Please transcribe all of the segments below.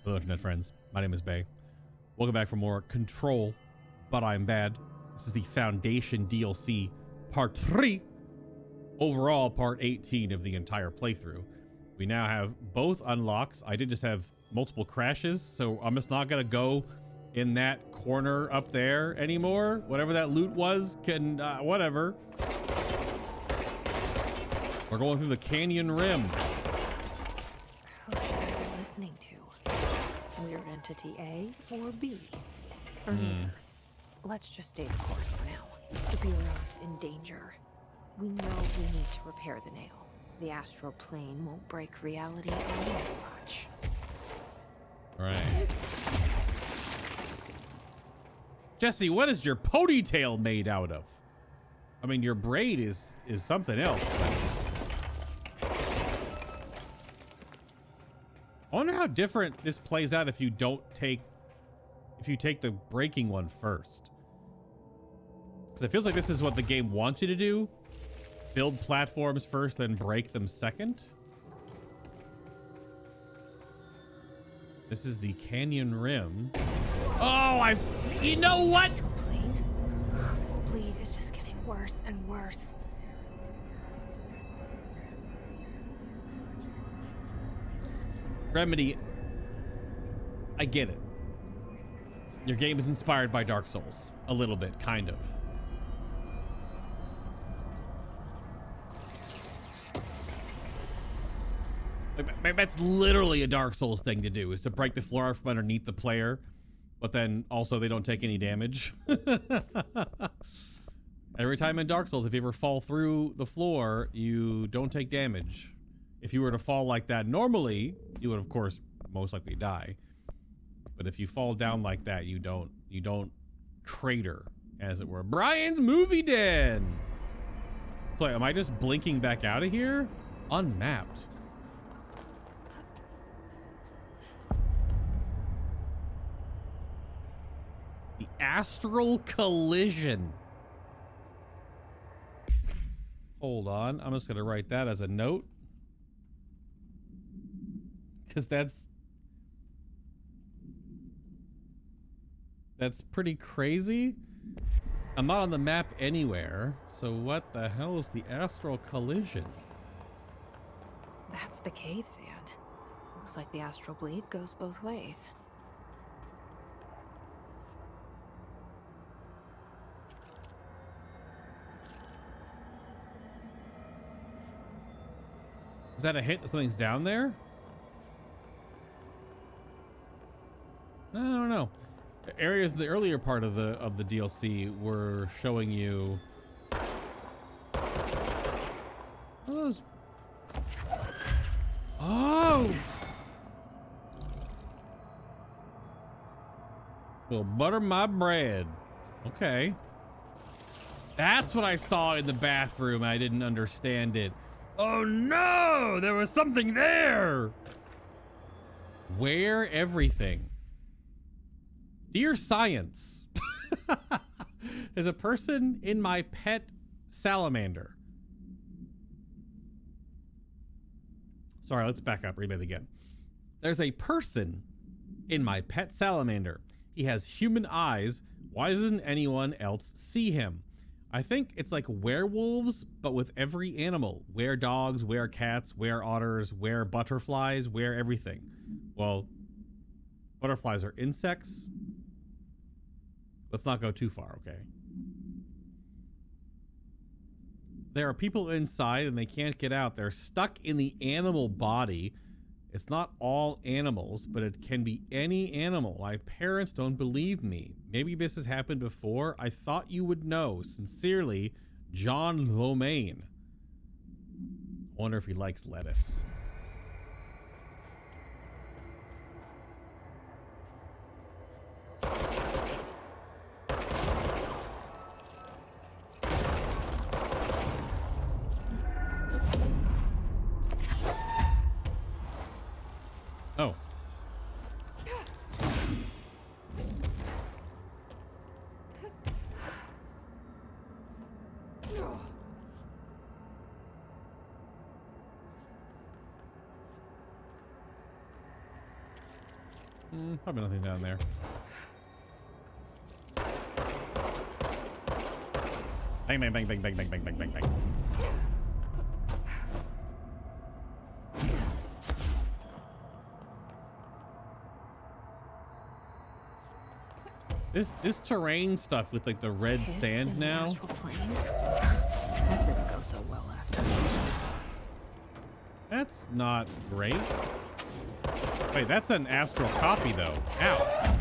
Hello, internet friends. My name is Bay. Welcome back for more Control, but I'm bad. This is the Foundation DLC, Part 3. Overall, Part 18 of the entire playthrough. We now have both unlocks. I did just have multiple crashes, so I'm just not going to go in that corner up there anymore. Whatever that loot was, whatever. We're going through the canyon rim. Who should I be listening to? Weird entity A or B? Or neither? Let's just stay the course for now. The Bureau's in danger. We know we need to repair the nail. The astral plane won't break reality all much. Right. Jesse, what is your ponytail made out of? I mean, your braid is something else. I wonder how different this plays out if you take the breaking one first. Because it feels like this is what the game wants you to do. Build platforms first, then break them second. This is the canyon rim. Oh, you know what? This bleed is just getting worse and worse. Remedy, I get it. Your game is inspired by Dark Souls. A little bit, kind of. Like, that's literally a Dark Souls thing to do, is to break the floor from underneath the player, but then also they don't take any damage. Every time in Dark Souls, if you ever fall through the floor, you don't take damage. If you were to fall like that normally, you would of course most likely die. But if you fall down like that, you don't crater, as it were. Brian's Movie Den! Play, am I just blinking back out of here? Unmapped. The Astral Collision. Hold on, I'm just gonna write that as a note. Because that's pretty crazy. I'm not on the map anywhere, so what the hell is the Astral Collision? That's the cave sand. Looks like the astral bleed goes both ways. Is that a hint that something's down there? I don't know. Areas in the earlier part of the DLC were showing you those. Oh, will butter my bread. Okay, that's what I saw in the bathroom. I didn't understand it. Oh no, there was something there. Where everything. Dear Science, there's a person in my pet salamander. Sorry, let's back up, read that again. There's a person in my pet salamander. He has human eyes. Why doesn't anyone else see him? I think it's like werewolves, but with every animal. Were-dogs, were-cats, were-otters, were-butterflies, were-everything. Well, butterflies are insects. Let's not go too far, okay? There are people inside and they can't get out. They're stuck in the animal body. It's not all animals, but it can be any animal. My parents don't believe me. Maybe this has happened before. I thought you would know. Sincerely, John Lomain. I wonder if he likes lettuce. Oh. Probably nothing down there. Bang, bang, bang, bang, bang, bang, bang, bang, bang, bang. This terrain stuff with like the red Hiss sand in the now. astral plane? That didn't go so well last time. That's not great. Wait, that's an astral copy though. Ow.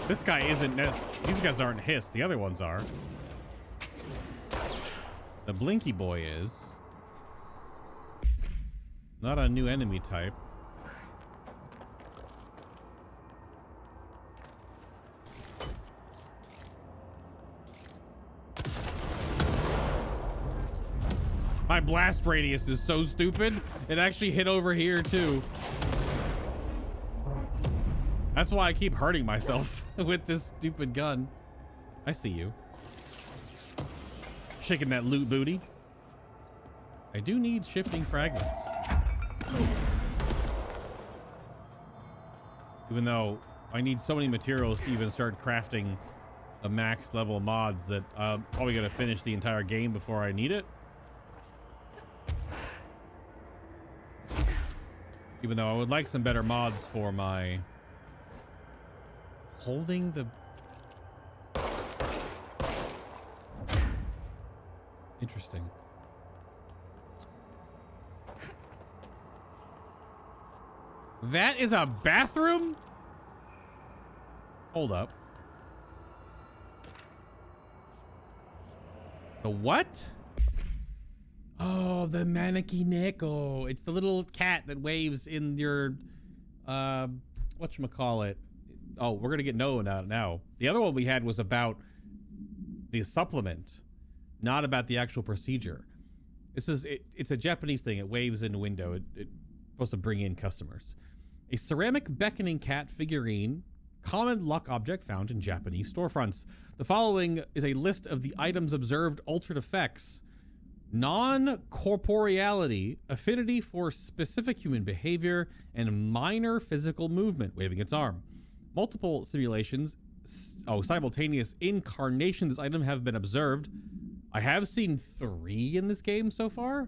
This guy isn't. These guys aren't Hiss. The other ones are. The Blinky Boy is. Not a new enemy type. My blast radius is so stupid. It actually hit over here too. That's why I keep hurting myself with this stupid gun. I see you. Shaking that loot booty. I do need shifting fragments. Even though I need so many materials to even start crafting the max level mods that I'm probably gonna finish the entire game before I need it. Even though I would like some better mods for my holding the... Interesting. That is a bathroom? Hold up. The what? Oh, the Maneki Neko. It's the little cat that waves in your, whatchamacallit. Oh, we're going to get Noah out now. The other one we had was about the supplement, not about the actual procedure. This is, it's a Japanese thing. It waves in the window. It's supposed to bring in customers. A ceramic beckoning cat figurine, common luck object found in Japanese storefronts. The following is a list of the items observed altered effects. Non-corporeality, affinity for specific human behavior, and minor physical movement, waving its arm. Multiple simulations, simultaneous incarnations of this item have been observed. I have seen 3 in this game so far.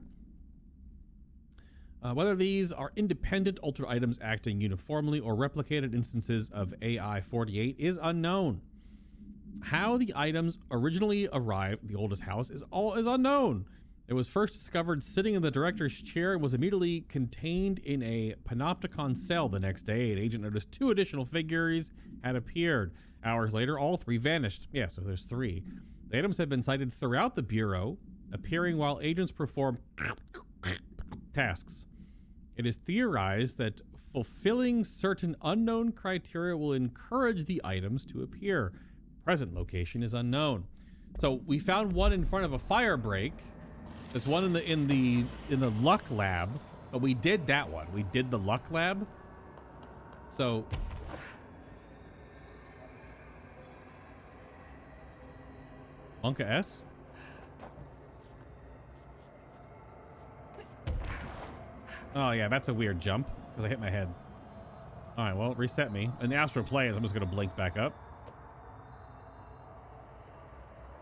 Whether these are independent altered items acting uniformly or replicated instances of AI-48 is unknown. How the items originally arrived at the oldest house is unknown. It was first discovered sitting in the director's chair and was immediately contained in a panopticon cell the next day. An agent noticed 2 additional figures had appeared. Hours later, all 3 vanished. Yeah, so there's 3. The items have been sighted throughout the Bureau, appearing while agents perform tasks. It is theorized that fulfilling certain unknown criteria will encourage the items to appear. Present location is unknown. So we found one in front of a fire break. There's one in the luck lab, but we did that one. We did the luck lab. So Monka S. Oh yeah, that's a weird jump because I hit my head. All right, well, reset me. And the Astral play is I'm just gonna blink back up.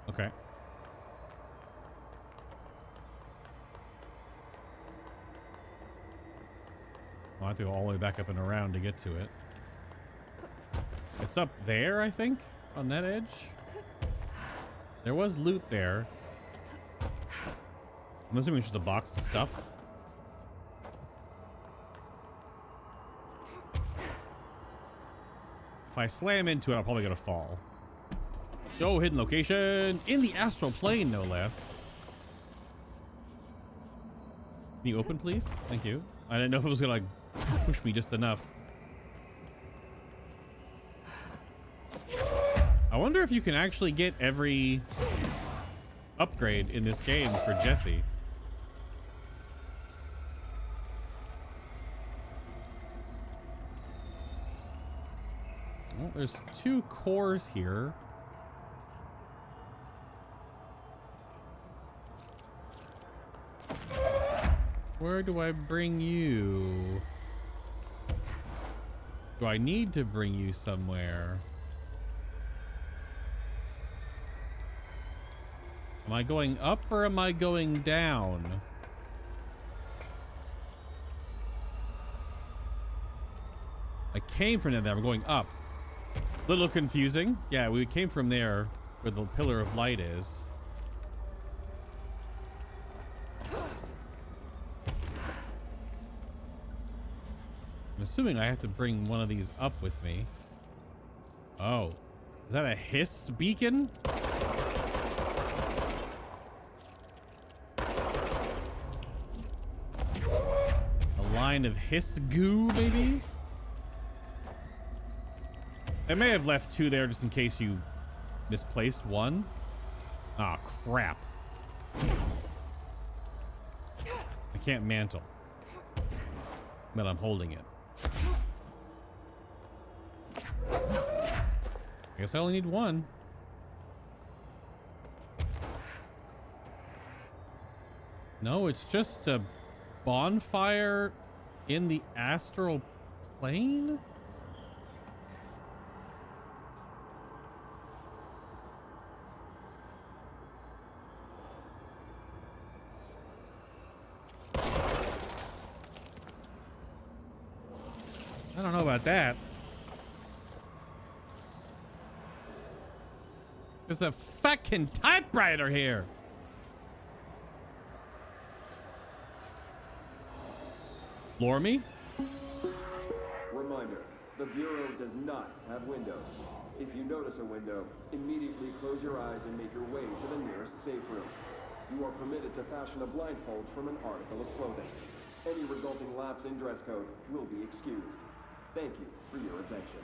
Okay. I'll have to go all the way back up and around to get to it. It's up there, I think, on that edge. There was loot there. I'm assuming it's just a box of stuff. If I slam into it, I'm probably gonna fall. Show hidden location in the astral plane, no less. Can you open, please? Thank you. I didn't know if it was gonna like push me just enough. I wonder if you can actually get every upgrade in this game for Jesse. Well, there's 2 cores here. Where do I bring you? Do I need to bring you somewhere? Am I going up or am I going down? I came from there. I'm going up. Little confusing. Yeah, we came from there where the pillar of light is. I'm assuming I have to bring one of these up with me. Oh. Is that a hiss beacon? A line of hiss goo, maybe? I may have left two there just in case you misplaced one. Ah, crap. I can't mantle. But I'm holding it. I guess I only need one. No, it's just a bonfire in the astral plane? I don't know about that. There's a fucking typewriter here. Floor me? Reminder, the Bureau does not have windows. If you notice a window, immediately close your eyes and make your way to the nearest safe room. You are permitted to fashion a blindfold from an article of clothing. Any resulting lapse in dress code will be excused. Thank you for your attention.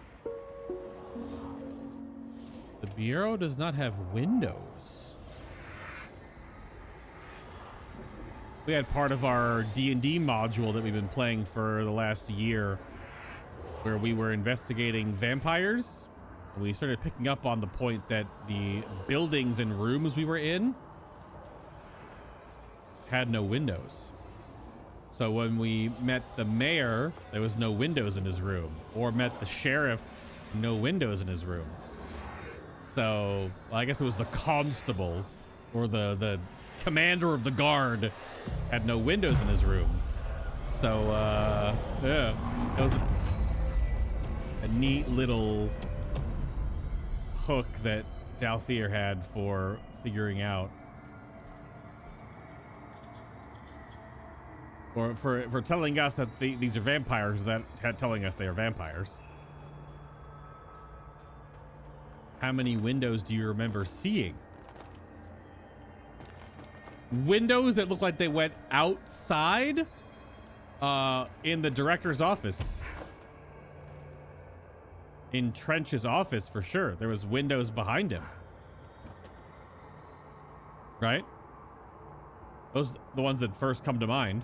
The Bureau does not have windows. We had part of our D&D module that we've been playing for the last year where we were investigating vampires. And we started picking up on the point that the buildings and rooms we were in had no windows. So when we met the mayor, there was no windows in his room. Or met the sheriff, no windows in his room. So, well, I guess it was the constable or the commander of the guard had no windows in his room. So, yeah, it was a neat little hook that Dalthier had for figuring out. Or for telling us that these are vampires without telling us they are vampires. How many windows do you remember seeing? Windows that look like they went outside? In the director's office. In Trench's office, for sure. There was windows behind him. Right? Those are the ones that first come to mind.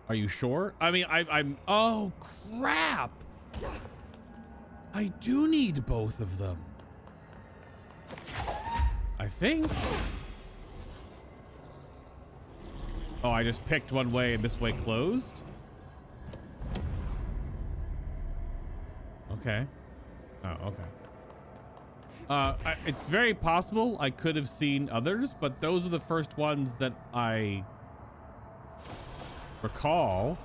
Are you sure? I mean, I'm... Oh, crap! I do need both of them. I think. Oh, I just picked one way and this way closed? Okay. Oh, okay. It's very possible I could have seen others, but those are the first ones that I recall.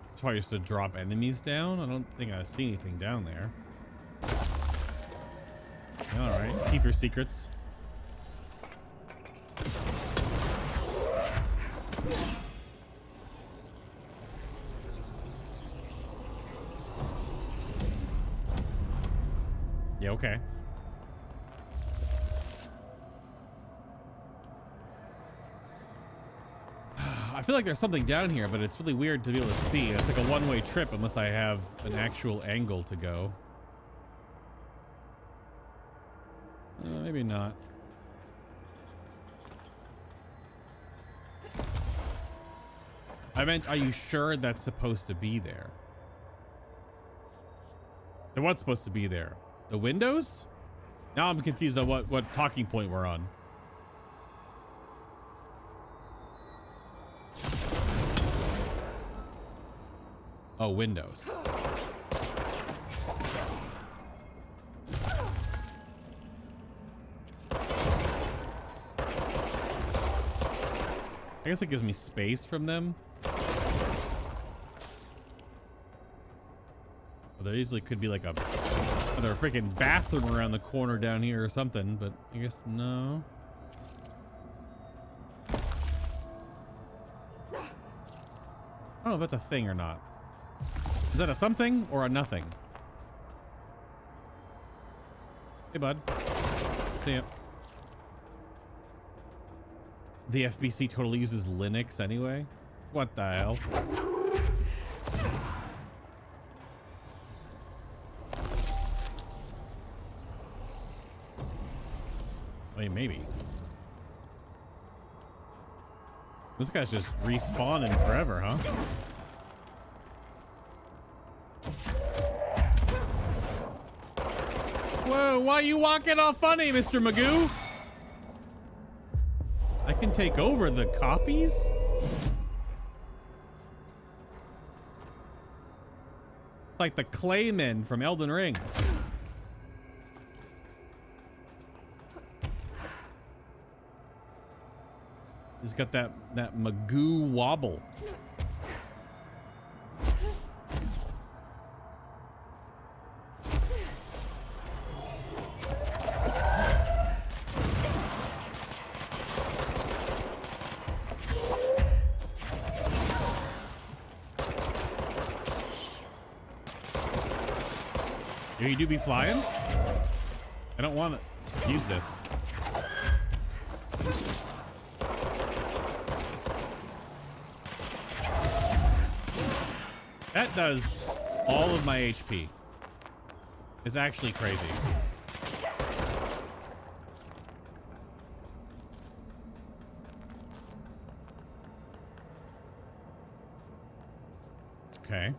That's why I used to drop enemies down. I don't think I see anything down there. All right, keep your secrets. Yeah, okay. I feel like there's something down here, but it's really weird to be able to see. It's like a one-way trip unless I have an actual angle to go. Maybe not. I meant, are you sure that's supposed to be there? Then what's supposed to be there? The windows? Now I'm confused on what talking point we're on. Oh, windows. I guess it gives me space from them. Well, there easily could be like another freaking bathroom around the corner down here or something, but I guess no. I don't know if that's a thing or not. Is that a something or a nothing? Hey, bud. See ya. The FBC totally uses Linux anyway. What the hell? I mean, maybe. This guy's just respawning forever, huh? Whoa, why are you walking all funny, Mr. Magoo? I can take over the copies? It's like the Claymen from Elden Ring. He's got that Magoo wobble. You do be flying? I don't want to use this. That does all of my HP. It's actually crazy. Okay.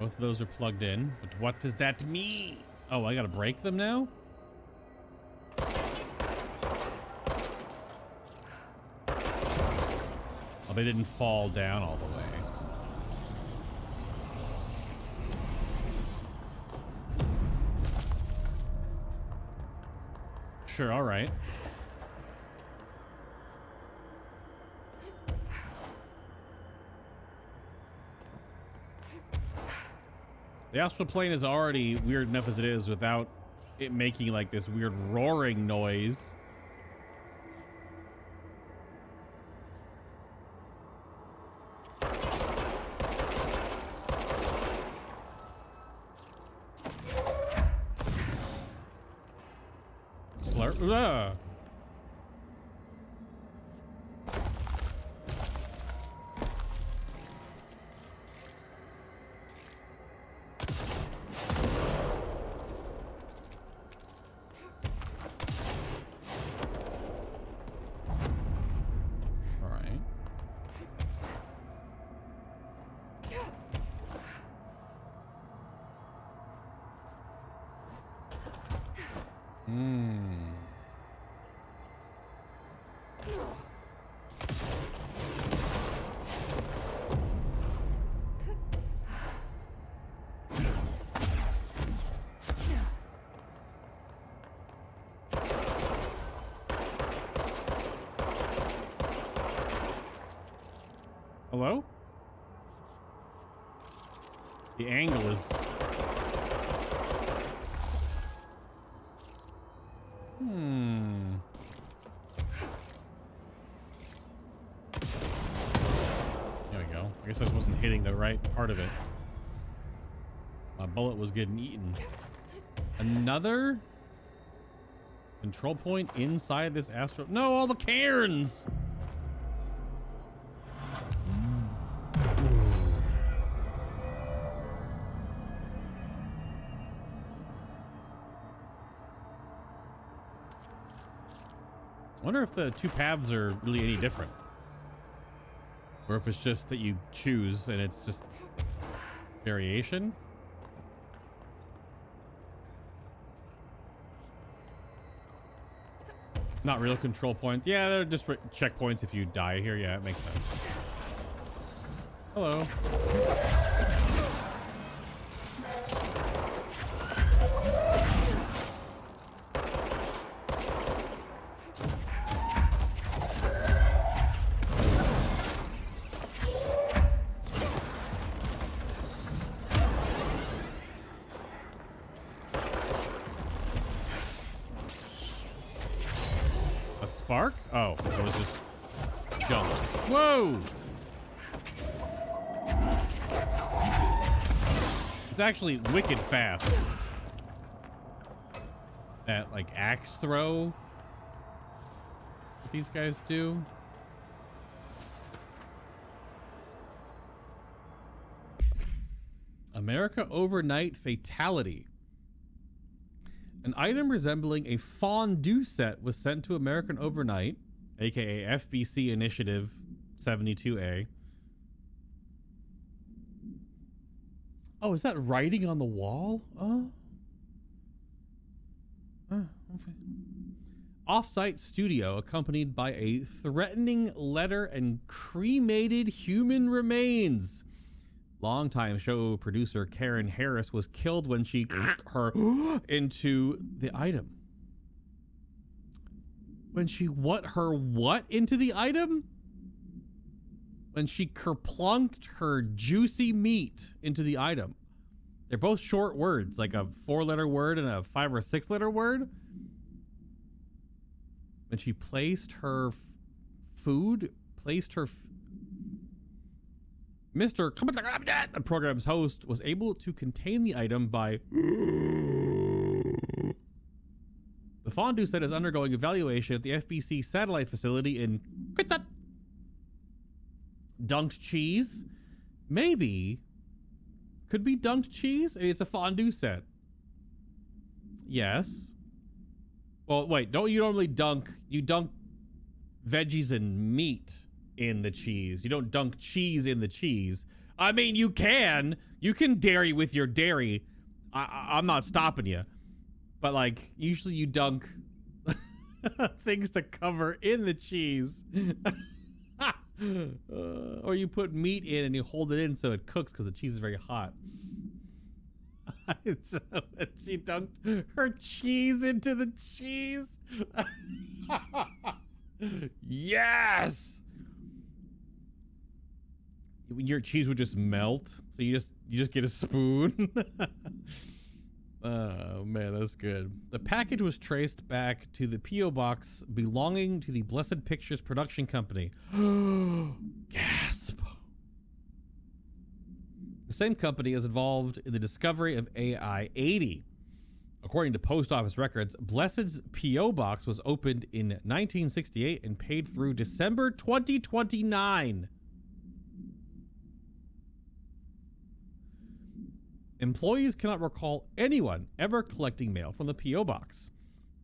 Both of those are plugged in, but what does that mean? Oh, I gotta break them now? Oh, they didn't fall down all the way. Sure, all right. The astral plane is already weird enough as it is without it making like this weird roaring noise. Slurp. Ugh. Hello? The angle is... There we go. I guess I wasn't hitting the right part of it. My bullet was getting eaten. Another control point inside this astral... No, all the cairns! wonder if the two paths are really any different. Or if it's just that you choose and it's just variation. Not real control points. Yeah, they're just checkpoints if you die here. Yeah, it makes sense. Hello. Spark? Oh, it was just jump. Whoa! It's actually wicked fast. That, like, axe throw. What these guys do. America Overnight Fatality. An item resembling a fondue set was sent to American Overnight, aka FBC Initiative 72A. Oh, is that writing on the wall? Oh. Okay. Off-site studio accompanied by a threatening letter and cremated human remains. Longtime show producer Karen Harris was killed when she her into the item. When she what into the item? When she kerplunked her juicy meat into the item. They're both short words, like a 4-letter word and a 5 or 6-letter word. When she placed her Mr. The program's host was able to contain the item by... The fondue set is undergoing evaluation at the FBC satellite facility in... Dunked cheese? Maybe. Could be dunked cheese? It's a fondue set. Yes. Well, wait. Don't you normally dunk... You dunk veggies and meat in the cheese. You don't dunk cheese in the cheese. I mean, you can dairy with your dairy. I'm not stopping you, but like usually you dunk things to cover in the cheese. Or you put meat in and you hold it in so it cooks because the cheese is very hot. So she dunked her cheese into the cheese. Yes. Your cheese would just melt, so you just get a spoon. Oh man, that's good. The package was traced back to the P.O. box belonging to the Blessed Pictures production company. Gasp. The same company is involved in the discovery of AI-80. According to post office records, Blessed's P.O. box was opened in 1968 and paid through December 2029. Employees cannot recall anyone ever collecting mail from the P.O. box.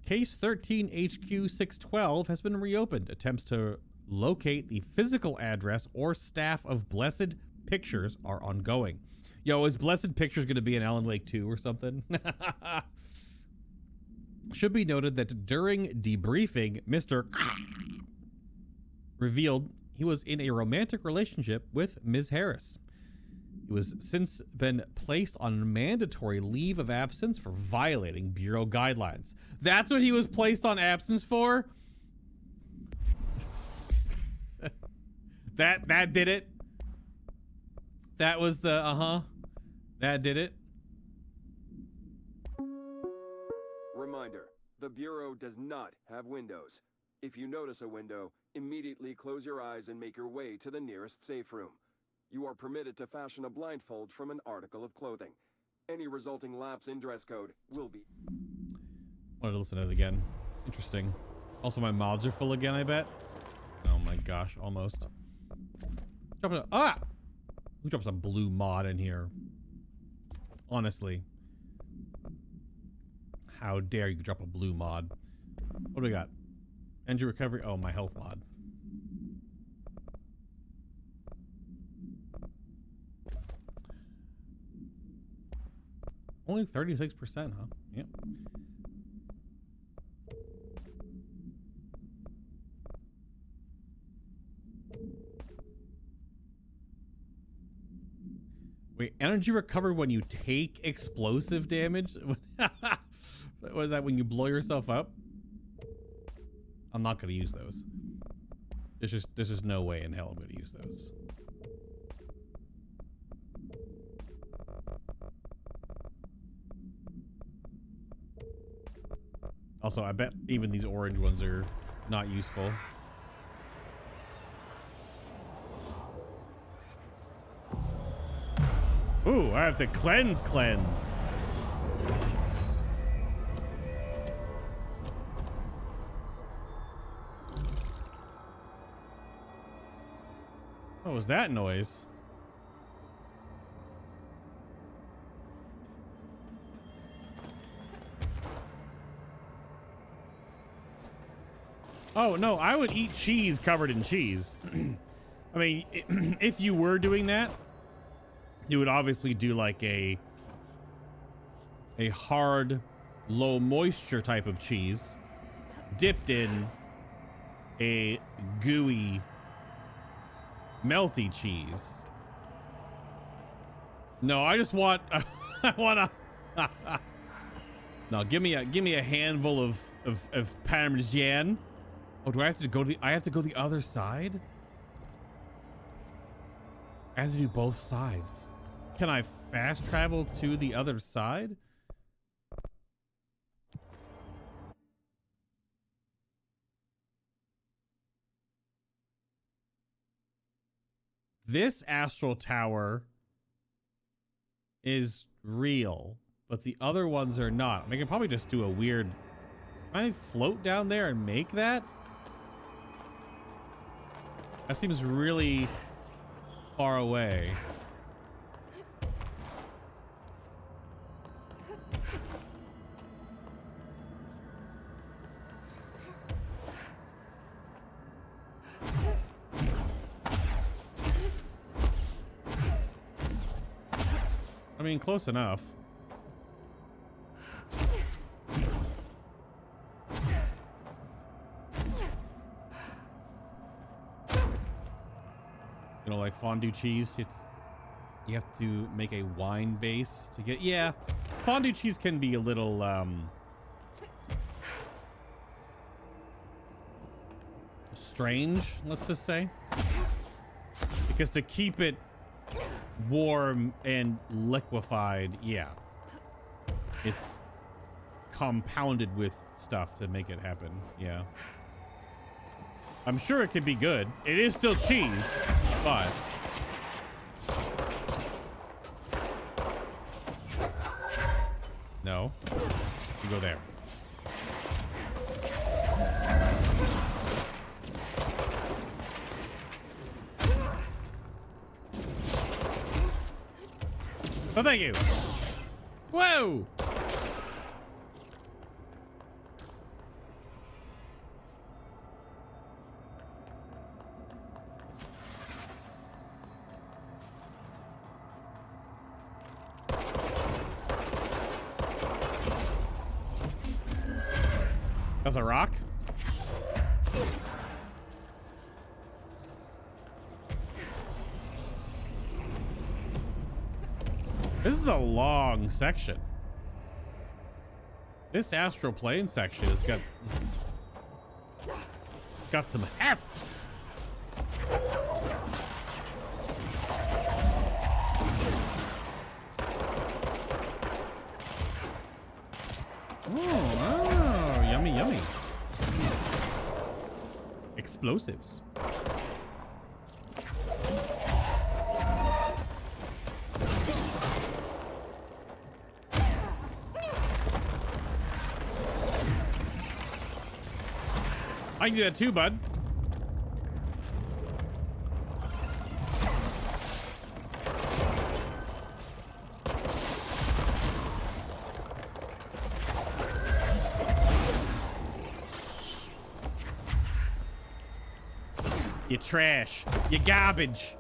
Case 13 HQ 612 has been reopened. Attempts to locate the physical address or staff of Blessed Pictures are ongoing. Yo, is Blessed Pictures going to be in Alan Wake 2 or something? Should be noted that during debriefing, Mr. revealed he was in a romantic relationship with Ms. Harris. He was since been placed on mandatory leave of absence for violating Bureau guidelines. That's what he was placed on absence for? That did it? That was the, that did it? Reminder, the Bureau does not have windows. If you notice a window, immediately close your eyes and make your way to the nearest safe room. You are permitted to fashion a blindfold from an article of clothing. Any resulting lapse in dress code will be... Wanted to listen to it again. Interesting. Also, my mods are full again, I bet. Oh my gosh, almost. Who drops a blue mod in here? Honestly. How dare you drop a blue mod? What do we got? Energy recovery. Oh, my health mod. Only 36%, huh? Yep. Wait, energy recovered when you take explosive damage? Was that when you blow yourself up? I'm not gonna use those. There's just no way in hell I'm gonna use those. Also, I bet even these orange ones are not useful. Ooh, I have to cleanse. What was that noise? Oh, no, I would eat cheese covered in cheese. I mean, if you were doing that, you would obviously do like a hard, low moisture type of cheese dipped in a gooey, melty cheese. No, I just want I want to No, give me a handful of Parmesan. Oh, do I have to go I have to go the other side? I have to do both sides. Can I fast travel to the other side? This astral tower is real, but the other ones are not. I can probably just do a weird... Can I float down there and make that? That seems really far away. I mean, close enough. You know, like fondue cheese, you have to make a wine base to get... Yeah, fondue cheese can be a little, strange, let's just say. Because to keep it warm and liquefied, yeah, it's compounded with stuff to make it happen. Yeah, I'm sure it could be good. It is still cheese, but no, you go there. Oh, thank you. Whoa! That's a rock? This is a long section. This astral plane section has got some heft. Oh, yummy, yummy. Explosives. I can do that too, bud. You trash. You garbage.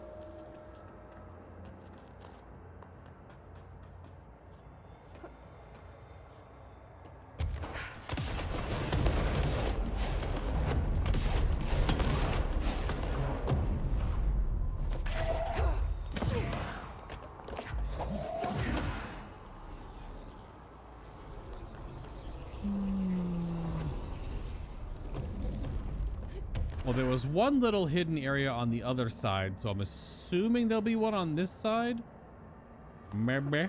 Well, there was one little hidden area on the other side, so I'm assuming there'll be one on this side. Maybe.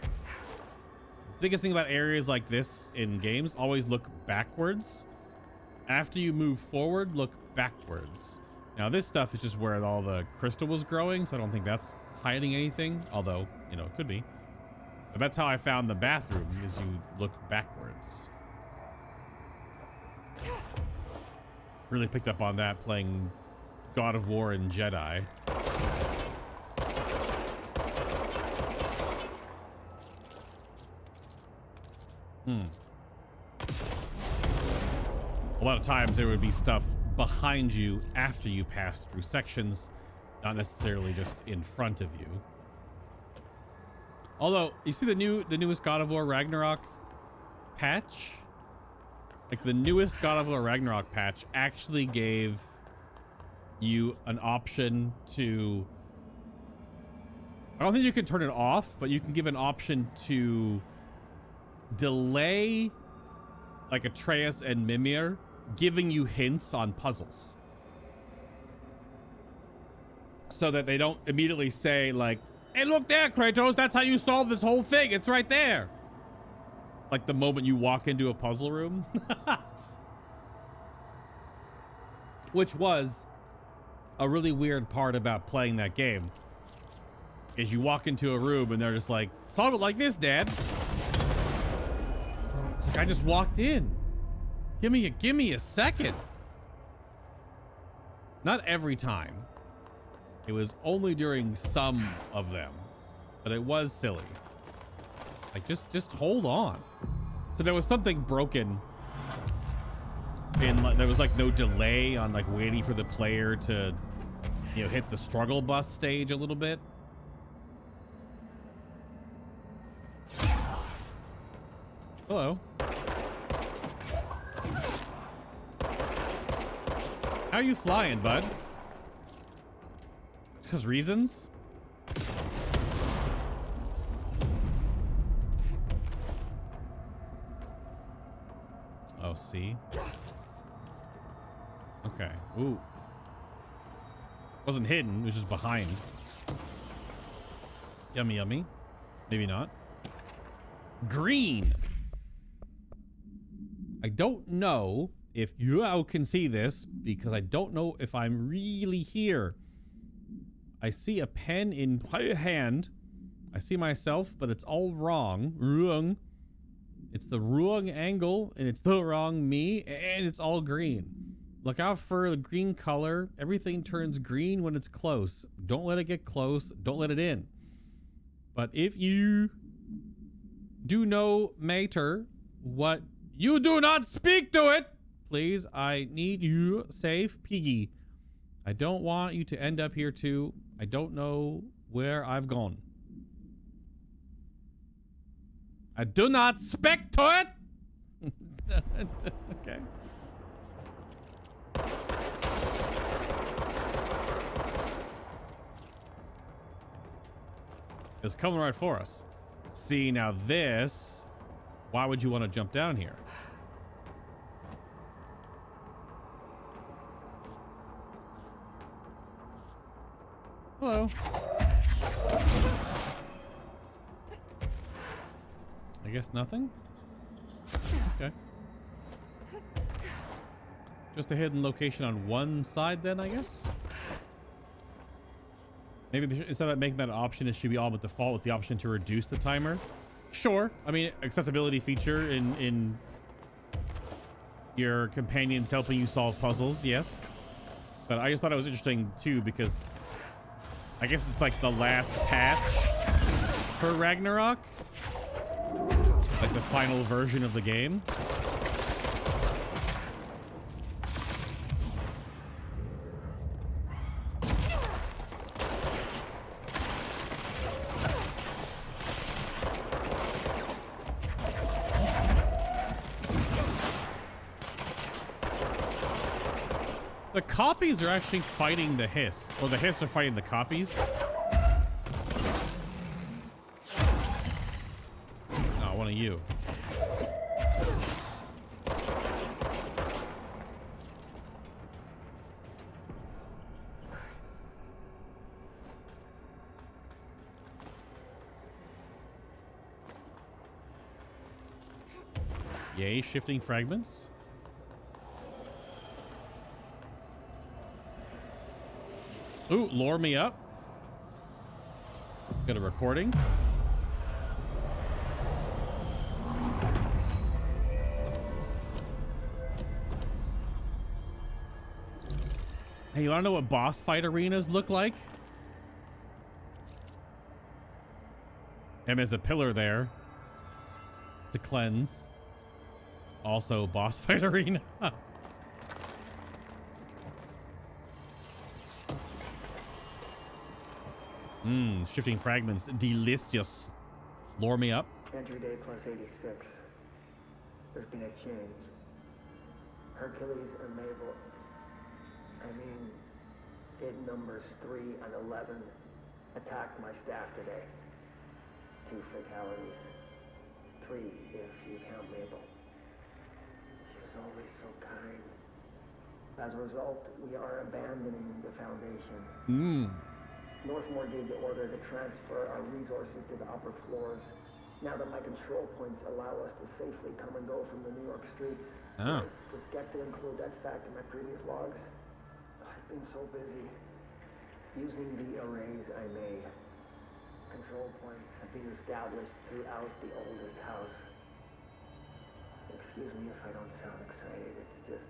Biggest thing about areas like this in games, always look backwards. After you move forward, look backwards. Now, this stuff is just where all the crystal was growing, so I don't think that's hiding anything. Although, you know, it could be. But that's how I found the bathroom, is you look backwards. Really picked up on that playing God of War and Jedi. A lot of times there would be stuff behind you after you passed through sections, not necessarily just in front of you. Although, you see the newest God of War Ragnarok patch? Like, the newest God of War Ragnarok patch actually gave you an option to... I don't think you can turn it off, but you can give an option to delay, like, Atreus and Mimir, giving you hints on puzzles. So that they don't immediately say, like, hey, look there, Kratos, that's how you solve this whole thing. It's right there. Like the moment you walk into a puzzle room. Which was a really weird part about playing that game. Is you walk into a room and they're just like, solve it like this, Dad. It's like, I just walked in. Give me a second. Not every time. It was only during some of them. But it was silly. Like, just hold on. So there was something broken. And there was like no delay on like waiting for the player to, you know, hit the struggle bus stage a little bit. Hello. How are you flying, bud? Because reasons? Oh, see? Okay. Ooh. Wasn't hidden, it was just behind. Yummy, yummy. Maybe not. Green! I don't know if you can see this, because I don't know if I'm really here. I see a pen in my hand. I see myself, but it's all wrong. Wrong. It's the wrong angle, and it's the wrong me, and it's all green. Look out for the green color. Everything turns green when it's close. Don't let it get close. Don't let it in. But if you do know mater, what you do not speak to it, please. I need you safe, piggy. I don't want you to end up here too. I don't know where I've gone. I do not speak to it. Okay. It's coming right for us. See, now this, why would you want to jump down here? Hello. I guess nothing? Okay. Just a hidden location on one side then, I guess? Maybe instead of making that an option, it should be all but default with the option to reduce the timer. Sure. I mean, accessibility feature in your companions helping you solve puzzles, yes. But I just thought it was interesting too, because I guess it's like the last patch for Ragnarok. Like the final version of the game. copies are actually fighting the Hiss, or the Hiss are fighting the copies. Oh, one of you. Yay, shifting fragments. Ooh, lure me up. Got a recording. Hey, you wanna know what boss fight arenas look like? And there's a pillar there to cleanse. Also, boss fight arena. Shifting fragments, delicious. Lure me up. Entry day plus 86. There's been a change. Hercules and Mabel, it numbers 3 and 11, attacked my staff today. 2 fatalities. 3 if you count Mabel. She was always so kind. As a result, we are abandoning the Foundation. Northmore gave the order to transfer our resources to the upper floors. Now that my control points allow us to safely come and go from the New York streets. Oh. Did I forget to include that fact in my previous logs? I've been so busy using the arrays I made. Control points have been established throughout the oldest house. Excuse me if I don't sound excited, it's just...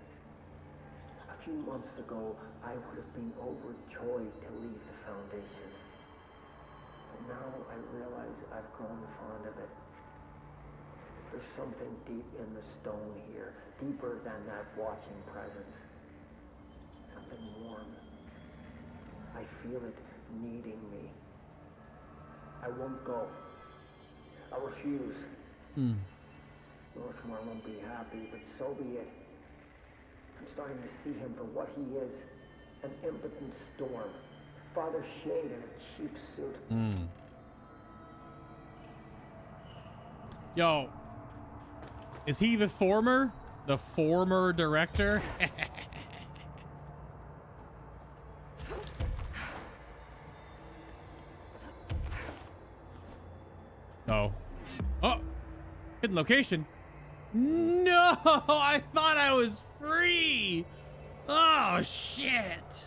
A few months ago, I would have been overjoyed to leave the Foundation. But now I realize I've grown fond of it. There's something deep in the stone here, deeper than that watching presence. Something warm. I feel it needing me. I won't go. I refuse. Northmore won't be happy, but so be it. I'm starting to see him for what he is. An impotent storm. Father Shade in a cheap suit. Yo, is he the former director? Oh. Oh, hidden location. No, I thought I was free. Oh, shit.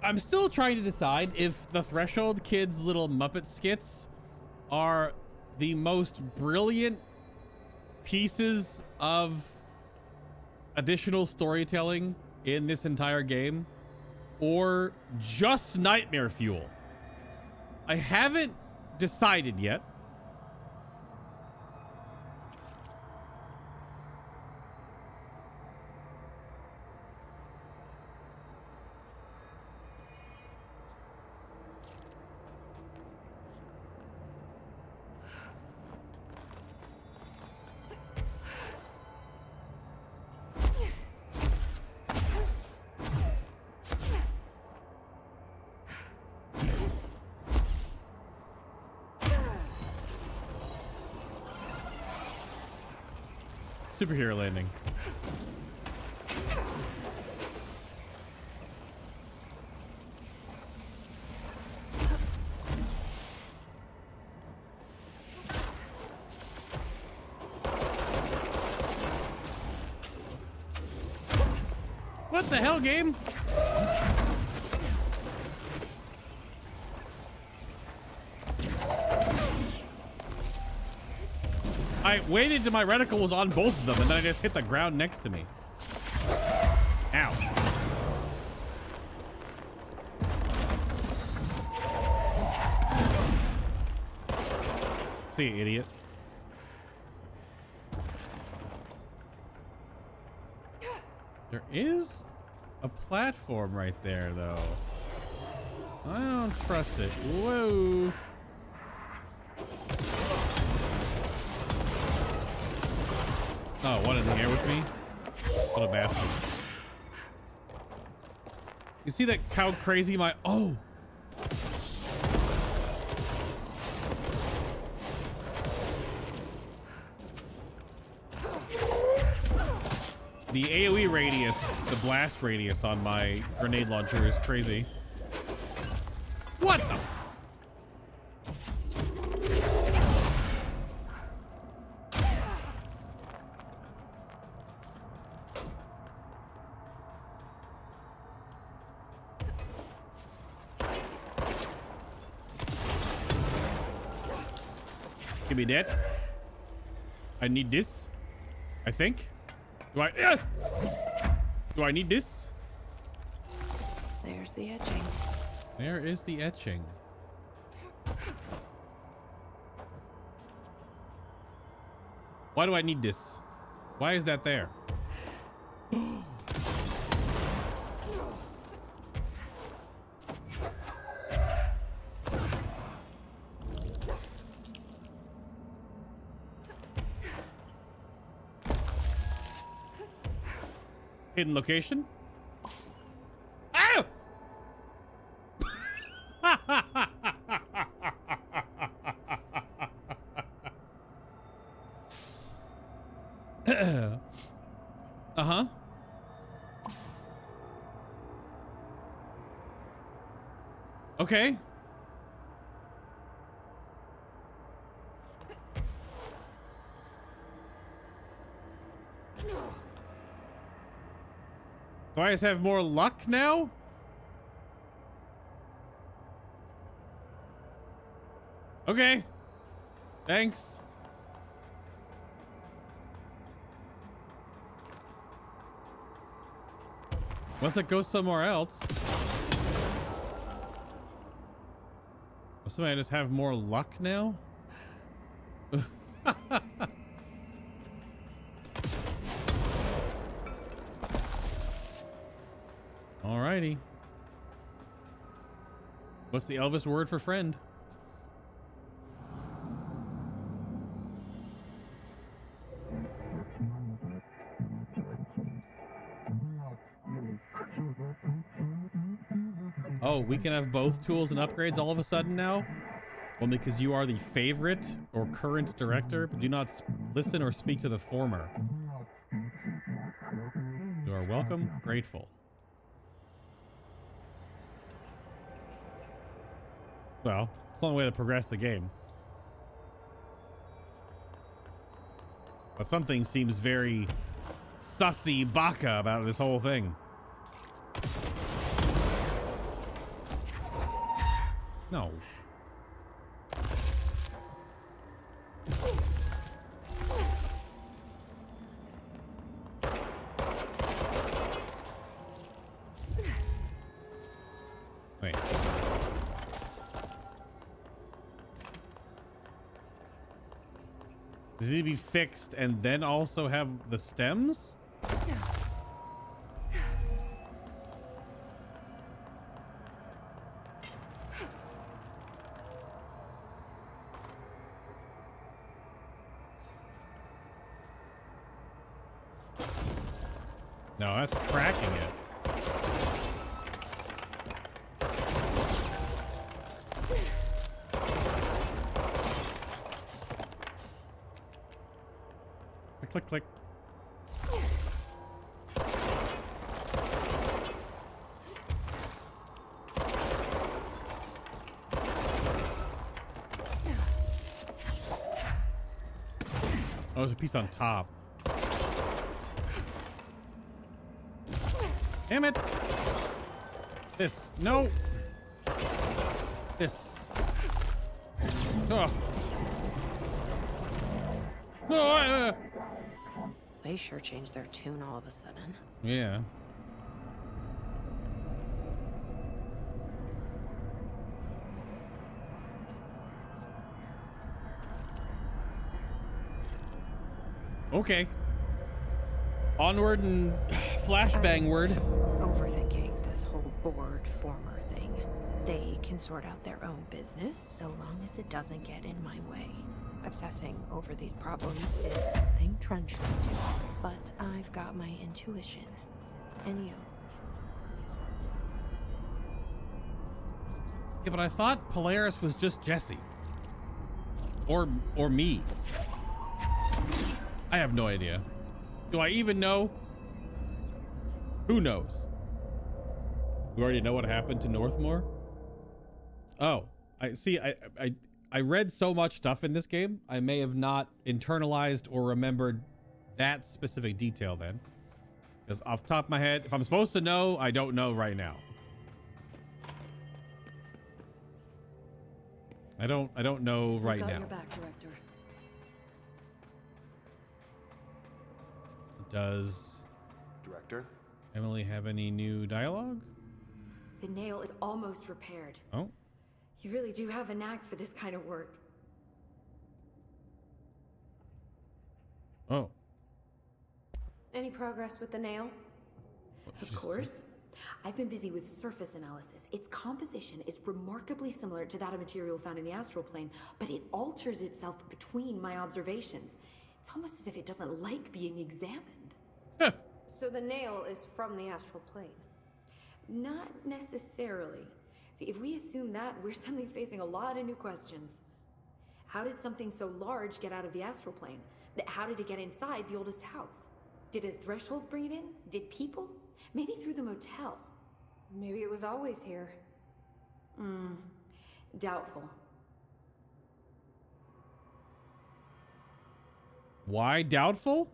I'm still trying to decide if the Threshold Kids' little Muppet skits are the most brilliant pieces of additional storytelling in this entire game, or just nightmare fuel. I haven't decided yet. Superhero landing. What the hell, game? I waited till my reticle was on both of them, and then I just hit the ground next to me. Ow. See you, idiot. There is a platform right there, though. I don't trust it. Whoa. Oh, one in the air with me? What a bastard. You see that how crazy my... Oh! The AoE radius, the blast radius on my grenade launcher is crazy. What the... Give me that. I need this. I think. Do I? Do I need this? There's the etching. There is the etching. Why do I need this? Why is that there? Hidden location. Ow! Uh-huh. Okay. Do I just have more luck now? Okay. Thanks. Unless it goes somewhere else. Or somebody just have more luck now? Alrighty. What's the Elvis word for friend? Oh, we can have both tools and upgrades all of a sudden now? Only because you are the favorite or current director, but do not listen or speak to the former. You are welcome, grateful. Well, it's the only way to progress the game. But something seems very sussy baka about this whole thing. No. Wait. Does it need to be fixed and then also have the stems? No, that's cracking it. Click, click, click. Oh, there's a piece on top. Damn it! This. No! This. Oh. Oh, They sure changed their tune all of a sudden. yeah. Okay. Onward and flashbangward. Overthinking this whole board former thing. They can sort out their own business so long as it doesn't get in my way. Obsessing over these problems is something trenchant, but I've got my intuition. And you? Yeah, but I thought Polaris was just Jesse. Or me. I have no idea. Do I even know? Who knows? You already know what happened to Northmore? Oh, I see. I read so much stuff in this game. I may have not internalized or remembered that specific detail then. Because off the top of my head, if I'm supposed to know, I don't know right now. I don't know right now. Your back, Director. Does Director? Emily have any new dialogue? The nail is almost repaired. Oh, You really do have a knack for this kind of work. oh. Any progress with the nail? Of She's- course. I've been busy with surface analysis. Its composition is remarkably similar to that of material found in the astral plane, but it alters itself between my observations. It's almost as if it doesn't like being examined. So the nail is from the astral plane? Not necessarily. See, if we assume that, we're suddenly facing a lot of new questions. How did something so large get out of the astral plane? How did it get inside the oldest house? Did a threshold bring it in? Did people? Maybe through the motel. Maybe it was always here. Doubtful. Why doubtful?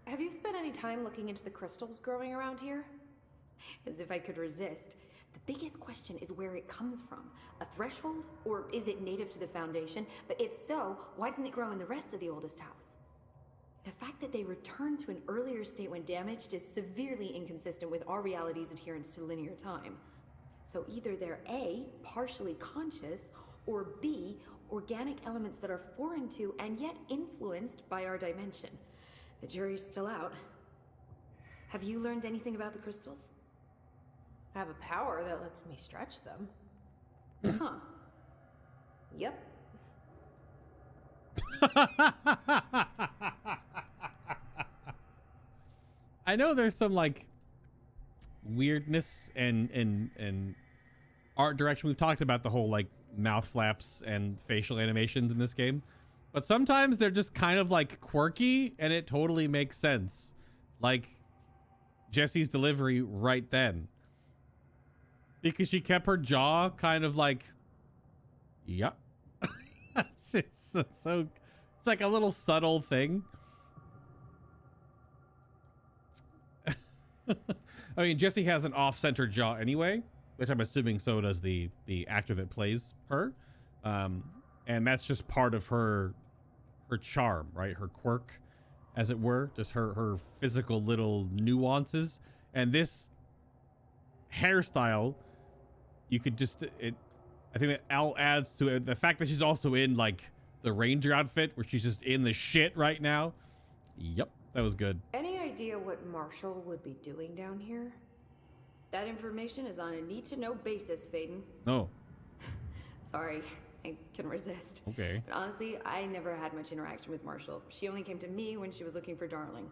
Have you spent any time looking into the crystals growing around here? As if I could resist. The biggest question is where it comes from. A threshold? Or is it native to the Foundation? But if so, why doesn't it grow in the rest of the oldest house? The fact that they returned to an earlier state when damaged is severely inconsistent with our reality's adherence to linear time. So either they're A, partially conscious, or B, organic elements that are foreign to and yet influenced by our dimension. The jury's still out. Have you learned anything about the crystals? I have a power that lets me stretch them. Huh. Yep. I know there's some like weirdness and art direction. We've talked about the whole like mouth flaps and facial animations in this game, but sometimes they're just kind of like quirky and it totally makes sense. Like Jesse's delivery right then, because she kept her jaw kind of like, yeah. it's like a little subtle thing. I mean, Jessie has an off-center jaw anyway, which I'm assuming so does the actor that plays her, and that's just part of her charm, right? Her quirk, as it were, just her physical little nuances. And this hairstyle, you could just I think that all adds to it. The fact that she's also in like the ranger outfit, where she's just in the shit right now. Yep, that was good. Any idea what Marshall would be doing down here? That information is on a need-to-know basis, Faden. Oh, Sorry, I can resist. okay. But honestly, I never had much interaction with Marshall. She only came to me when she was looking for Darling.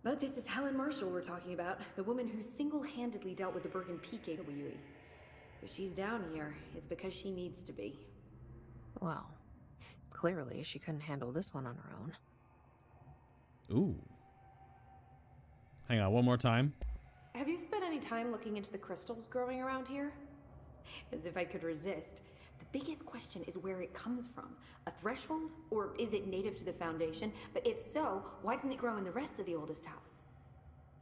But this is Helen Marshall we're talking about, the woman who single-handedly dealt with the Bergen Peak AWE. If she's down here, it's because she needs to be. Well, clearly she couldn't handle this one on her own. Ooh. Hang on, one more time. Have you spent any time looking into the crystals growing around here? As if I could resist. The biggest question is where it comes from. A threshold? Or is it native to the Foundation? But if so, why doesn't it grow in the rest of the oldest house?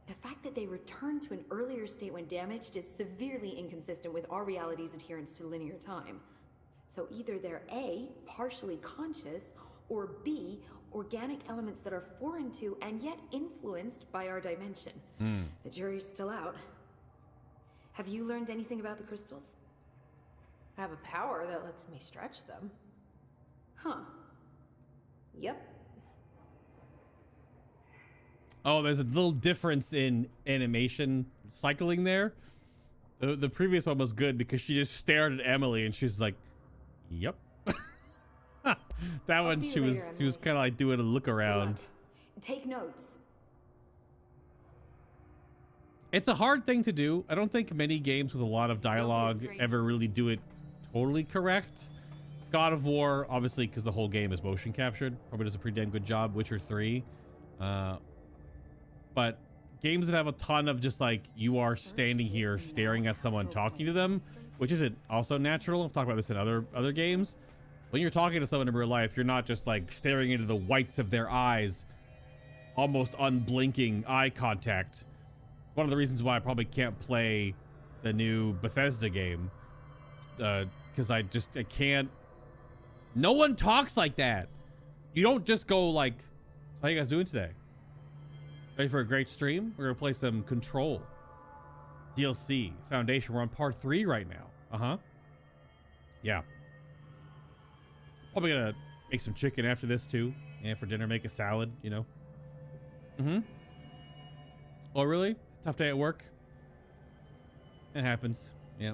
The fact that they returned to an earlier state when damaged is severely inconsistent with our reality's adherence to linear time. So either they're A, partially conscious, or B, organic elements that are foreign to and yet influenced by our dimension. The jury's still out. Have you learned anything about the crystals? I have a power that lets me stretch them. Huh. Yep. Oh, there's a little difference in animation cycling there. The previous one was good because she just stared at Emily and she's like, "Yep." That one she was kind of like doing a look around. Take notes. It's a hard thing to do. I don't think many games with a lot of dialogue ever really do it totally correct. God of War, obviously, because the whole game is motion captured, probably does a pretty damn good job. Witcher 3. But games that have a ton of just like you are standing here staring at someone talking to them, which isn't also natural. I'll talk about this in other games. When you're talking to someone in real life, you're not just like staring into the whites of their eyes, almost unblinking eye contact. One of the reasons why I probably can't play the new Bethesda game, because I can't. No one talks like that. You don't just go like, "How you guys doing today? Ready for a great stream? We're gonna play some Control DLC Foundation. We're on part 3 right now." Yeah. Probably gonna make some chicken after this too, and for dinner make a salad. You know. Oh really? Tough day at work. It happens. Yeah.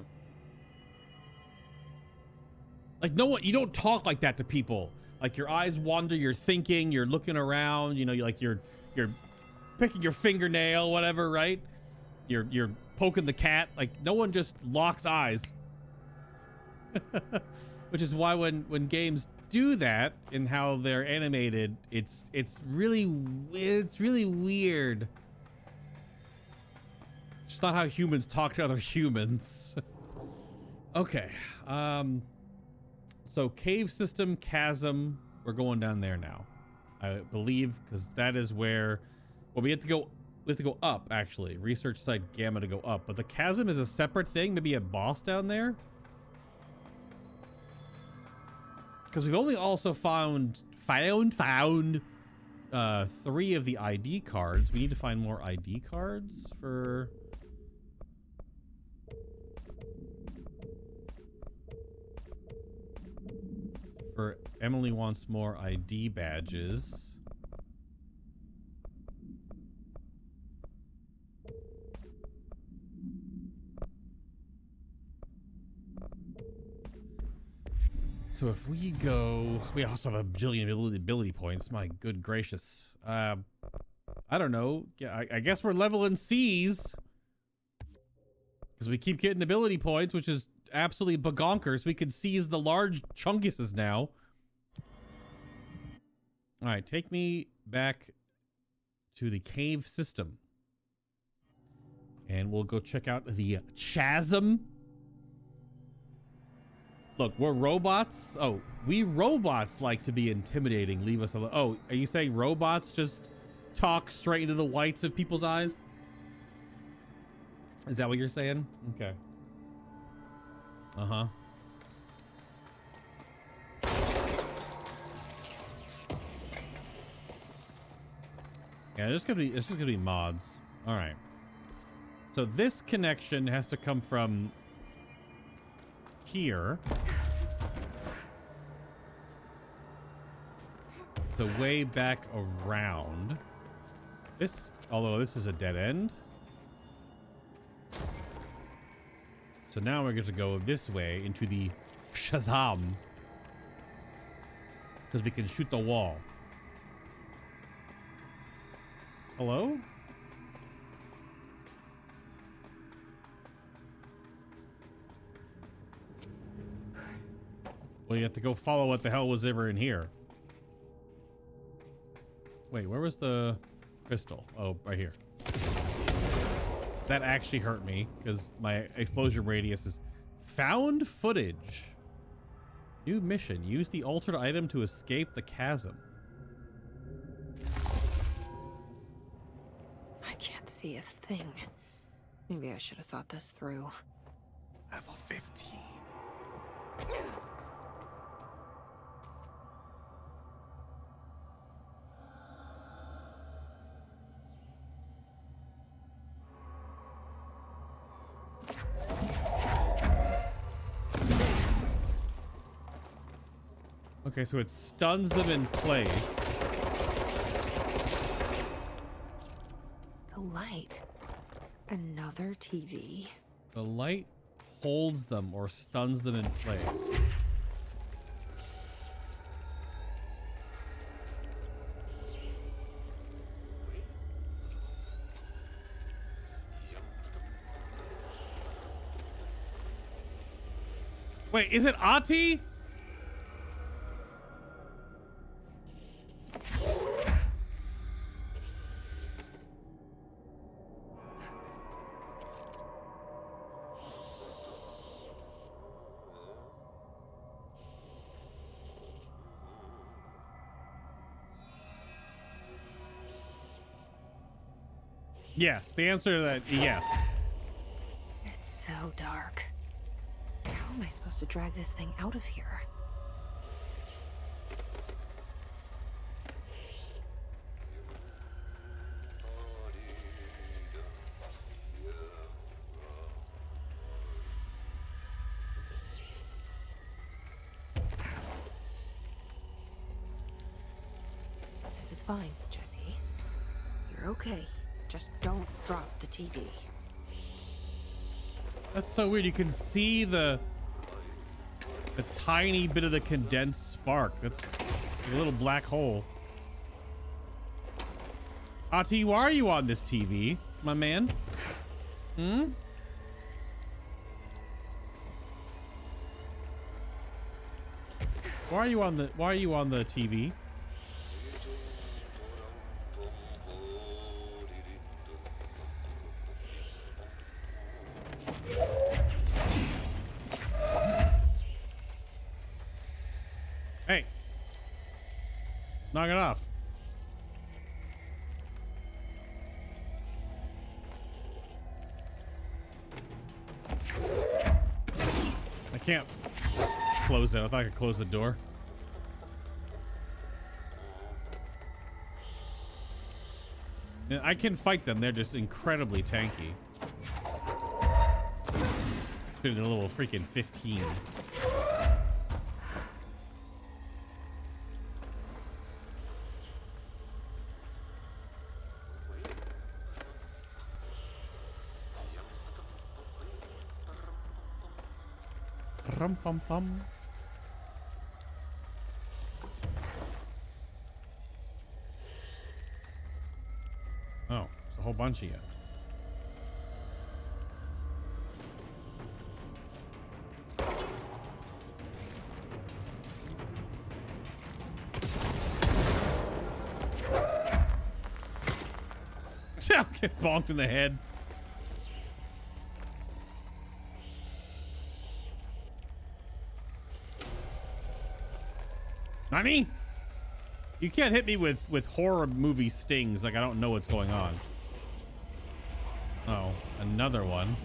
Like you don't talk like that to people. Like your eyes wander, you're thinking, you're looking around, you know, you're picking your fingernail, whatever, right? You're poking the cat. Like no one just locks eyes. Which is why when games do that in how they're animated, it's really weird. It's not how humans talk to other humans. Okay. So cave system, chasm, we're going down there now, I believe, because that is where, well, we have to go up, actually. Research site gamma to go up, but the chasm is a separate thing. Maybe a boss down there, because we've only also found 3 of the ID cards. We need to find more ID cards for Emily wants more ID badges. So if we go, we also have a bajillion ability points. My good gracious. I don't know. Yeah, I guess we're leveling C's because we keep getting ability points, which is absolutely bagonkers. We could seize the large chunguses now. All right, take me back to the cave system, and we'll go check out the chasm. Look, we're robots. Oh, we robots like to be intimidating. Leave us alone. Oh, are you saying robots just talk straight into the whites of people's eyes? Is that what you're saying? Okay. Uh-huh. Yeah, it's just gonna be mods. All right. So this connection has to come from here. So way back around. This, although this is a dead end. So now we're going to go this way into the Shazam. Because we can shoot the wall. Hello? Well, you have to go follow what the hell was ever in here. Wait, where was the crystal? Oh, right here. That actually hurt me because my explosion radius is found footage. New mission. Use the altered item to escape the chasm. I can't see a thing. Maybe I should have thought this through. Level 15. Okay, so it stuns them in place. The light. Another TV. The light holds them or stuns them in place. Wait, is it Ati? Yes, the answer to that, yes. It's so dark. How am I supposed to drag this thing out of here? This is fine, Jesse. You're okay. Just don't drop the TV. That's so weird. You can see the tiny bit of the condensed spark. That's a little black hole. Ati, why are you on this TV, my man? Hmm? Why are you on the TV? Hey, knock it off. I can't close it. I thought I could close the door. And I can fight them. They're just incredibly tanky. Doing a little freaking 15. Rum pum pum. Oh, it's a whole bunch of you. Get bonked in the head. Nani? You can't hit me with horror movie stings like I don't know what's going on. Oh, another one.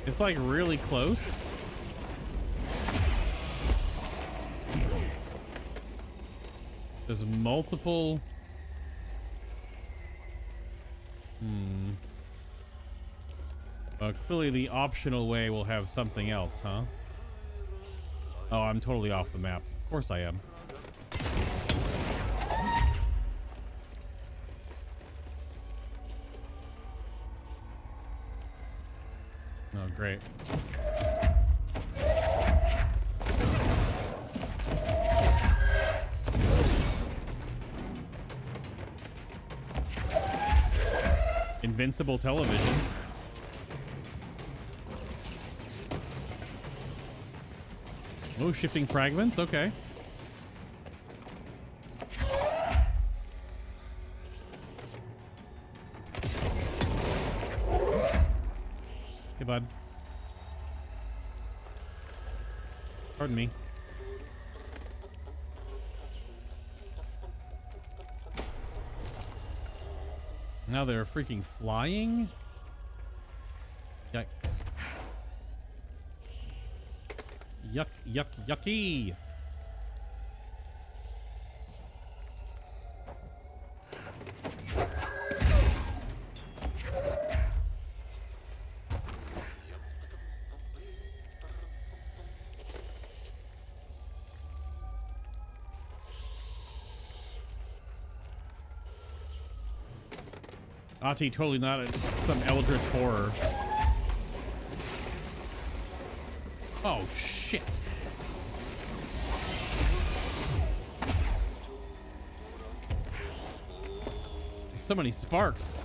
It's like really close. There's multiple. Clearly the optional way will have something else, huh? Oh, I'm totally off the map. Of course I am. Oh, great. Invincible television. Oh, shifting fragments. Okay. me. Now they're freaking flying? Yuck. Yuck, yuck, yucky. Ati, totally not some eldritch horror. Oh, shit. There's so many sparks.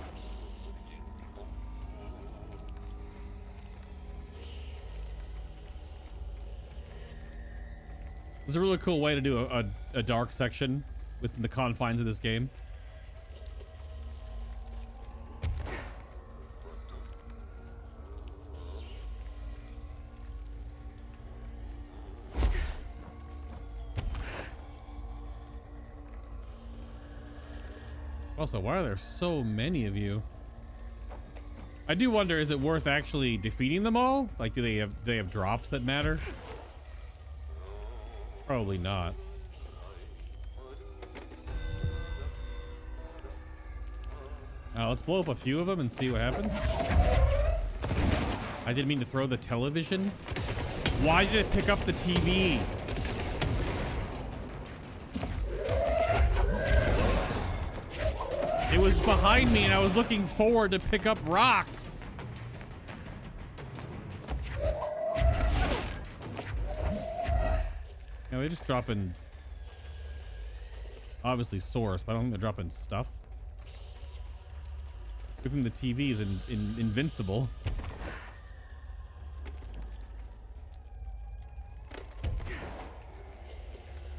It's a really cool way to do a dark section within the confines of this game. Also, why are there so many of you? I do wonder, is it worth actually defeating them all? Like, do they have drops that matter? Probably not. Let's blow up a few of them and see what happens. I didn't mean to throw the television. Why did it pick up the TV? It was behind me and I was looking forward to pick up rocks. Yeah, they're just dropping, obviously source, but I don't think they're dropping stuff. Good thing the TV is invincible.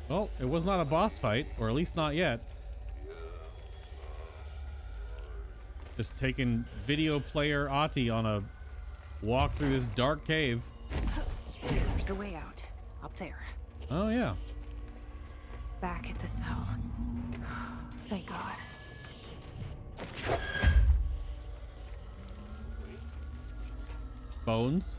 Well, it was not a boss fight, or at least not yet. Just taking video player Ati on a walk through this dark cave. There's the way out. Up there. Oh, yeah. Back at the cell. Thank God. Bones.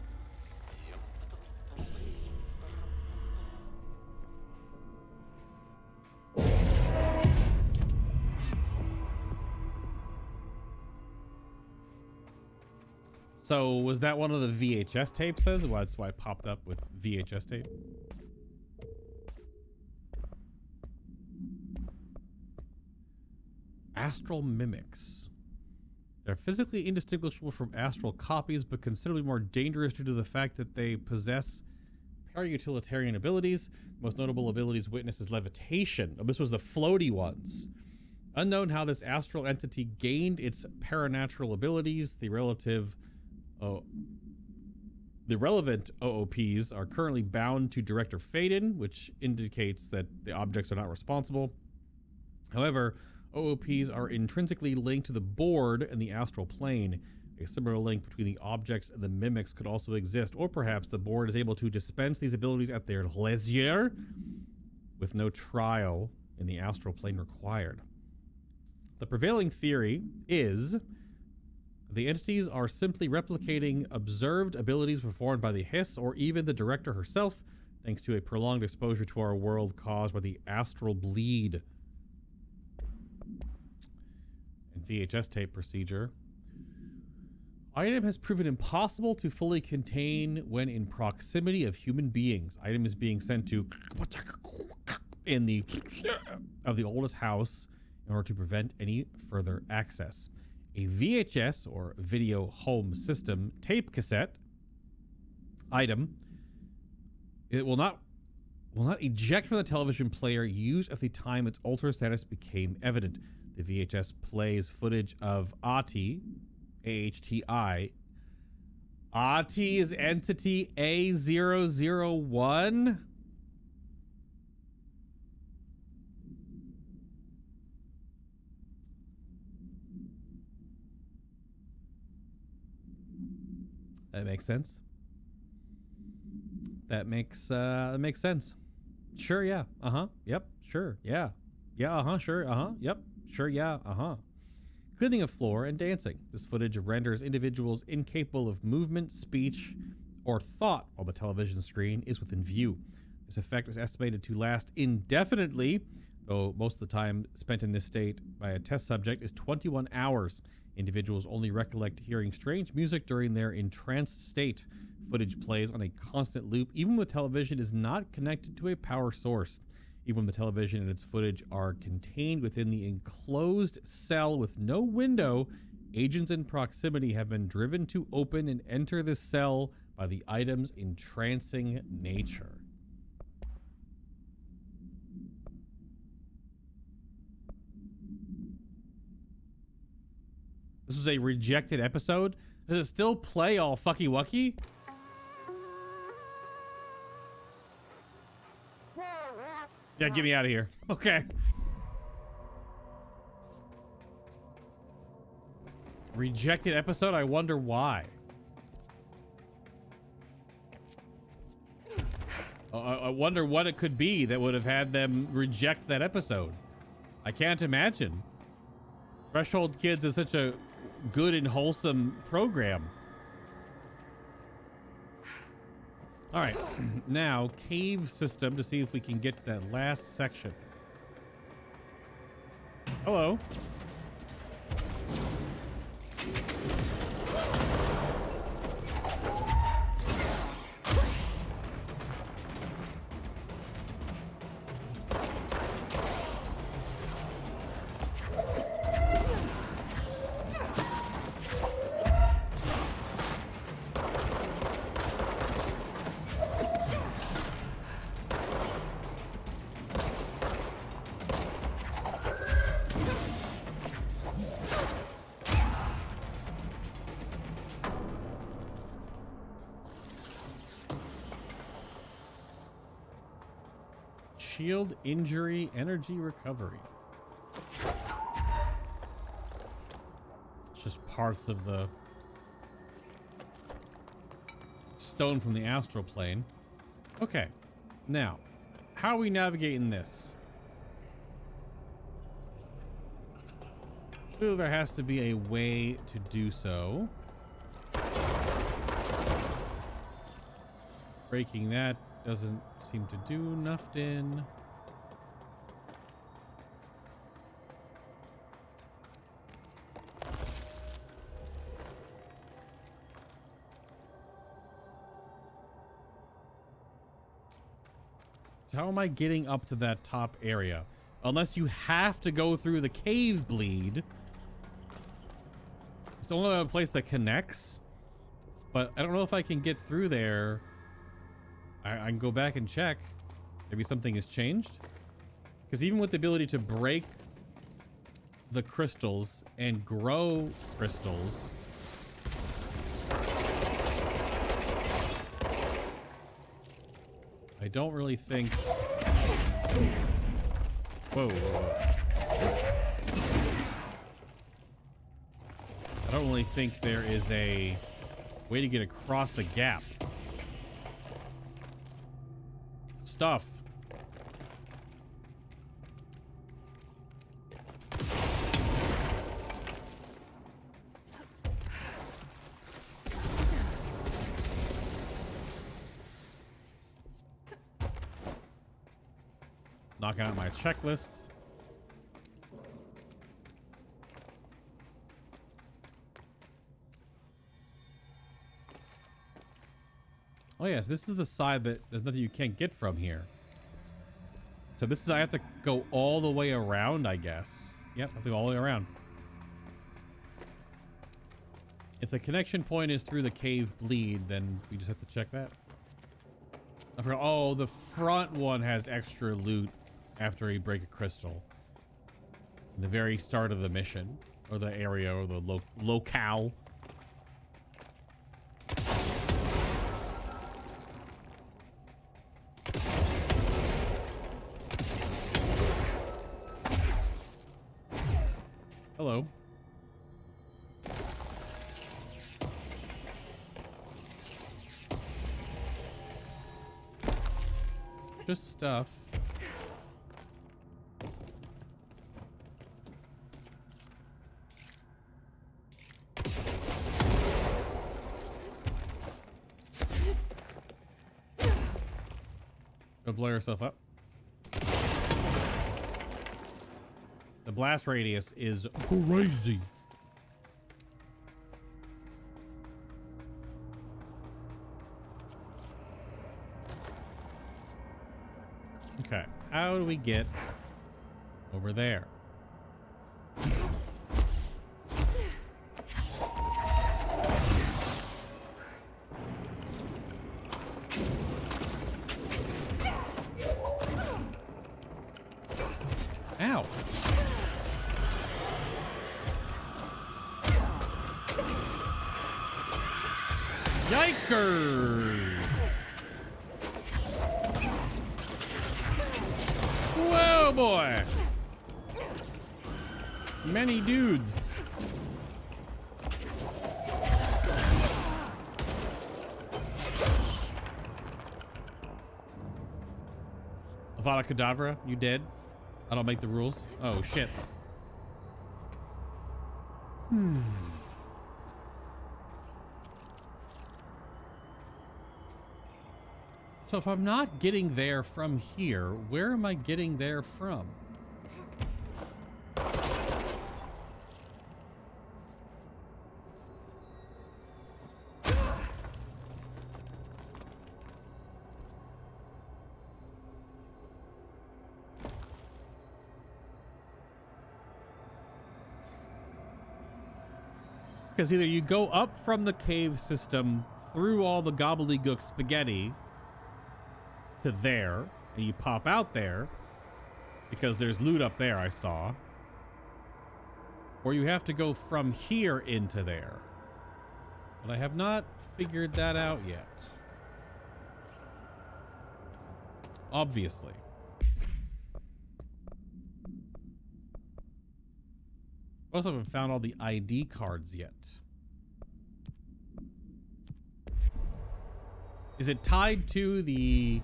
So was that one of the VHS tapes? Well, that's why it popped up with VHS tape. Astral mimics. They're physically indistinguishable from astral copies, but considerably more dangerous due to the fact that they possess para-utilitarian abilities. Most notable abilities witness is levitation. Oh, this was the floaty ones. Unknown how this astral entity gained its paranatural abilities. The relevant OOPs are currently bound to Director Faden, which indicates that the objects are not responsible. However, OOPs are intrinsically linked to the board and the astral plane. A similar link between the objects and the mimics could also exist, or perhaps the board is able to dispense these abilities at their leisure, with no trial in the astral plane required. The prevailing theory is the entities are simply replicating observed abilities performed by the Hiss or even the director herself, thanks to a prolonged exposure to our world caused by the astral bleed. And VHS tape procedure. Item has proven impossible to fully contain when in proximity of human beings. Item is being sent to in the of the oldest house in order to prevent any further access. A VHS or video home system tape cassette item. It will not eject from the television player used at the time its altered status became evident. The VHS plays footage of Ati, AHTI. Ati is entity A001. That makes sense. That makes sense. Sure, yeah. Yep. Sure, yeah. Yeah, sure, yep. Sure, yeah, Cleaning a floor and dancing. This footage renders individuals incapable of movement, speech, or thought while the television screen is within view. This effect is estimated to last indefinitely, though most of the time spent in this state by a test subject is 21 hours. Individuals only recollect hearing strange music during their entranced state. Footage plays on a constant loop, even when the television is not connected to a power source. Even when the television and its footage are contained within the enclosed cell with no window, agents in proximity have been driven to open and enter the cell by the item's entrancing nature. This was a rejected episode? Does it still play all fucky wucky? Yeah, get me out of here. Okay. Rejected episode? I wonder why. I wonder what it could be that would have had them reject that episode. I can't imagine. Threshold Kids is such a good and wholesome program. All right, now cave system to see if we can get to that last section. Hello. Shield injury energy recovery. It's just parts of the stone from the astral plane. Okay, now how are we navigating this? Clearly there has to be a way to do so. Breaking that doesn't seem to do nothing. So how am I getting up to that top area? Unless you have to go through the cave bleed. It's the only other place that connects. But I don't know if I can get through there. I can go back and check. Maybe something has changed. Because even with the ability to break the crystals and grow crystals, I don't really think... Whoa. I don't really think there is a way to get across the gap. Stuff. Knock out my checklist. Oh yes, this is the side that there's nothing you can't get from here. So this is, I have to go all the way around, I guess. Yep, I have to go all the way around. If the connection point is through the cave bleed, then we just have to check that. I forgot. Oh, the front one has extra loot after you break a crystal. In the very start of the mission, or the area, or the locale. Hello. Just stuff. Go blow yourself up. The blast radius is crazy. Okay, how do we get over there? Ow. Yikers! Whoa, boy! Many dudes. Avada Kedavra, you dead? I don't make the rules. Oh, shit. So if I'm not getting there from here, where am I getting there from? Because either you go up from the cave system through all the gobbledygook spaghetti to there, and you pop out there because there's loot up there I saw, or you have to go from here into there. But I have not figured that out yet. Obviously. Also haven't found all the ID cards yet. Is it tied to the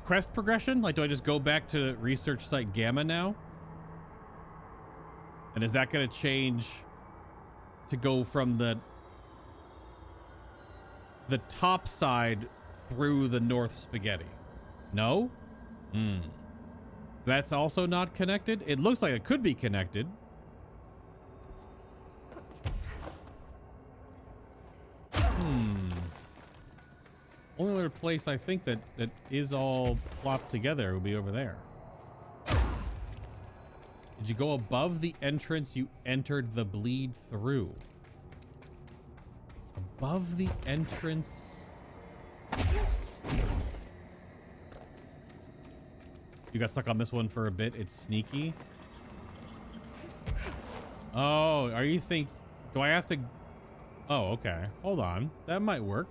quest progression? Like, do I just go back to research site Gamma now? And is that going to change to go from the top side through the north spaghetti? No? That's also not connected? It looks like it could be connected. Only other place I think that is all plopped together would be over there. Did you go above the entrance you entered the bleed through? Above the entrance. You got stuck on this one for a bit. It's sneaky. Oh, are you think... Do I have to... Oh, okay. Hold on. That might work.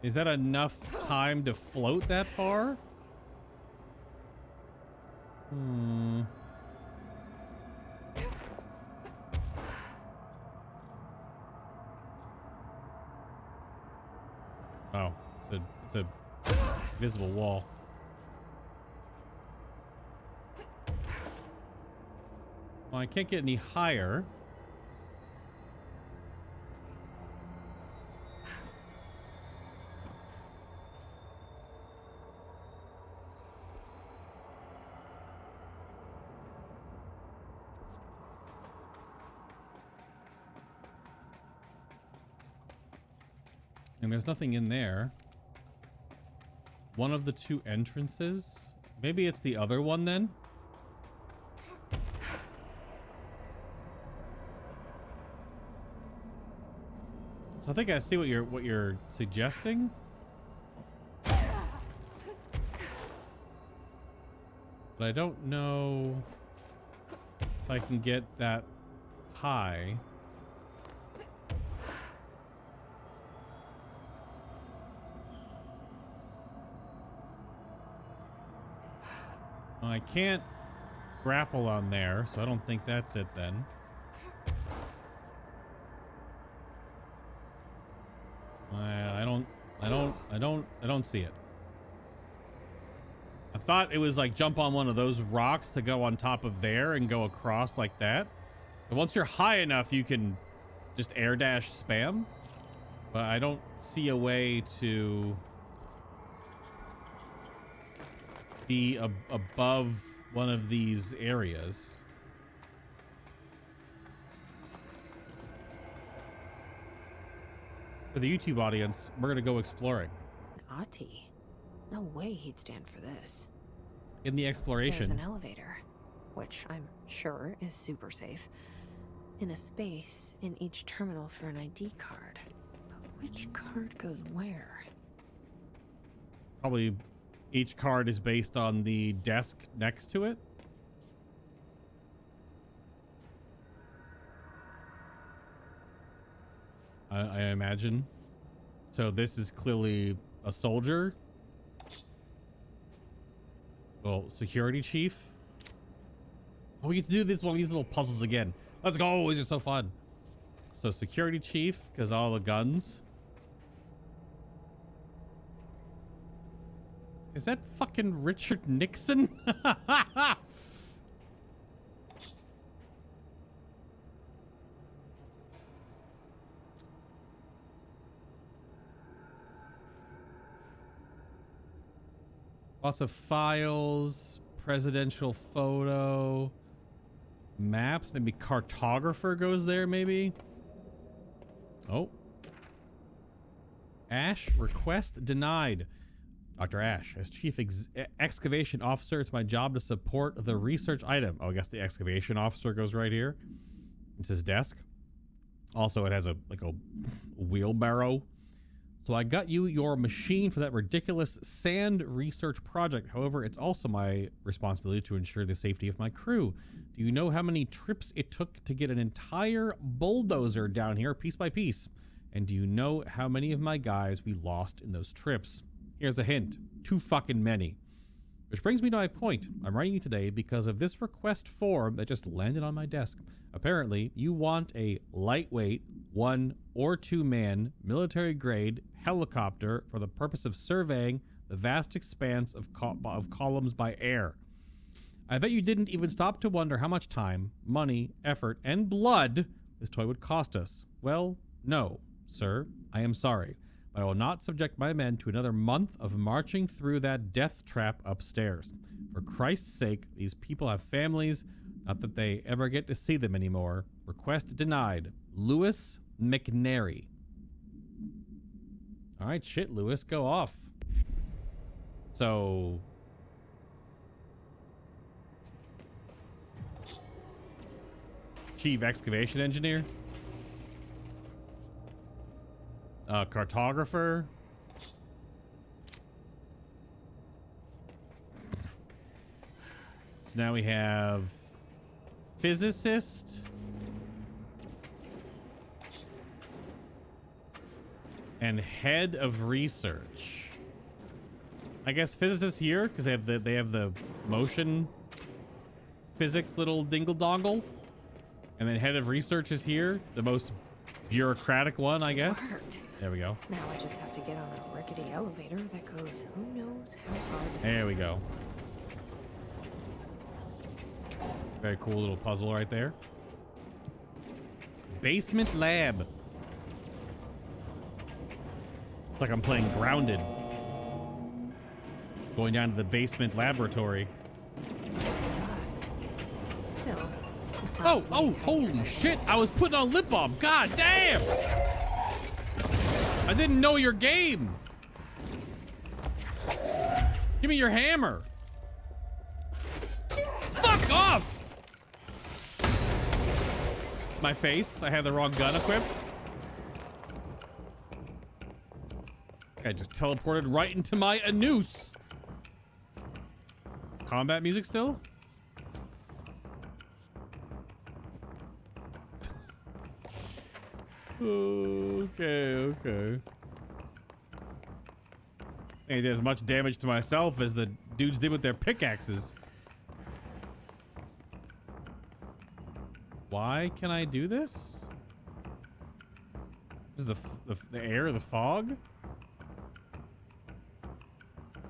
Is that enough time to float that far? Oh, it's a visible wall. Well, I can't get any higher. And there's nothing in there. One of the two entrances. Maybe it's the other one then. So I think I see what you're suggesting. But I don't know if I can get that high. I can't grapple on there, so I don't think that's it then. I I don't see it. I thought it was like jump on one of those rocks to go on top of there and go across like that. But once you're high enough, you can just air dash spam. But I don't see a way to be above one of these areas. For the YouTube audience, we're going to go exploring. Ati. No way he'd stand for this. In the exploration. There's an elevator, which I'm sure is super safe. In a space in each terminal for an ID card. But which card goes where? Probably each card is based on the desk next to it. I imagine. So this is clearly a soldier. Well, security chief. Oh, we get to do this one of these little puzzles again. Let's go. These are so fun. So security chief, because all the guns. Is that fucking Richard Nixon? Lots of files, presidential photo, maps, maybe cartographer goes there, maybe. Oh. Ash, request denied. Dr. Ash, as Chief Excavation Officer, it's my job to support the research item. Oh, I guess the excavation officer goes right here. It's his desk. Also, it has a wheelbarrow. So I got you your machine for that ridiculous sand research project. However, it's also my responsibility to ensure the safety of my crew. Do you know how many trips it took to get an entire bulldozer down here piece by piece? And do you know how many of my guys we lost in those trips? Here's a hint. Too fucking many. Which brings me to my point. I'm writing you today because of this request form that just landed on my desk. Apparently, you want a lightweight 1 or 2 man military grade helicopter for the purpose of surveying the vast expanse of columns by air. I bet you didn't even stop to wonder how much time, money, effort, and blood this toy would cost us. Well, no, sir. I am sorry. But I will not subject my men to another month of marching through that death trap upstairs. For Christ's sake, these people have families. Not that they ever get to see them anymore. Request denied. Lewis McNary. All right, shit, Lewis, go off. So... Chief Excavation Engineer? Cartographer? So now we have... Physicist? And head of research. I guess physicists here because they have the motion physics little dingle dongle, and then head of research is here, the most bureaucratic one, I guess. Worked. There we go. Now I just have to get on a rickety elevator that goes who knows how far down. There we go. Very cool little puzzle right there. Basement lab. It's like I'm playing Grounded. Going down to the basement laboratory. Dust. Still. It's not as Oh, many holy times. shit. I was putting on lip balm. God damn. I didn't know your game. Give me your hammer. Fuck off. My face. I had the wrong gun equipped. I just teleported right into my noose. Combat music still? Okay. I did as much damage to myself as the dudes did with their pickaxes. Why can I do this? Is the air, the fog?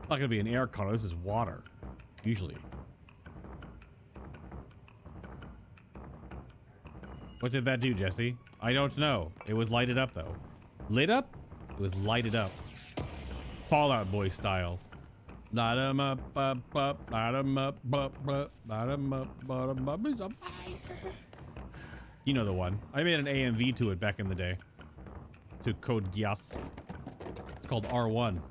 not gonna be an air color. This is water, usually. What did that do, Jesse? I don't know. It was lighted up though. Lit up? It was lighted up. Fallout Boy style. Light 'em up, up, light 'em up, light 'em up, bottom up, is on fire. You know the one. I made an AMV to it back in the day. To Code Geass. It's called R1.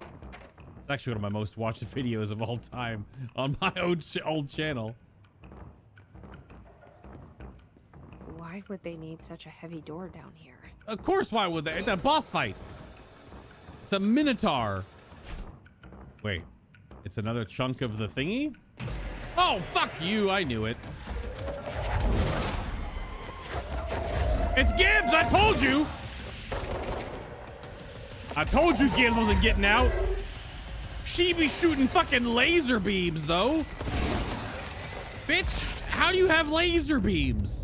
It's actually one of my most watched videos of all time on my old channel. Why would they need such a heavy door down here? Of course, why would they? It's a boss fight. It's a Minotaur. Wait, it's another chunk of the thingy? Oh, fuck you. I knew it. It's Gibbs. I told you. I told you Gibbs wasn't getting out. She be shooting fucking laser beams, though. Bitch, how do you have laser beams?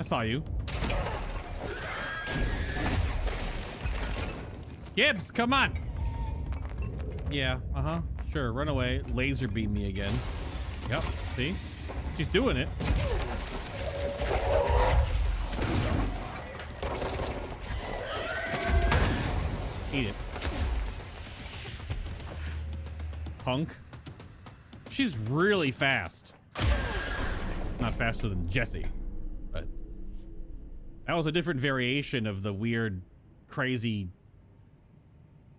Saw you. Gibbs, come on. Yeah, sure, run away. Laser beam me again. Yep, see? She's doing it. Eat it. Punk. She's really fast. Not faster than Jesse. That was a different variation of the weird, crazy,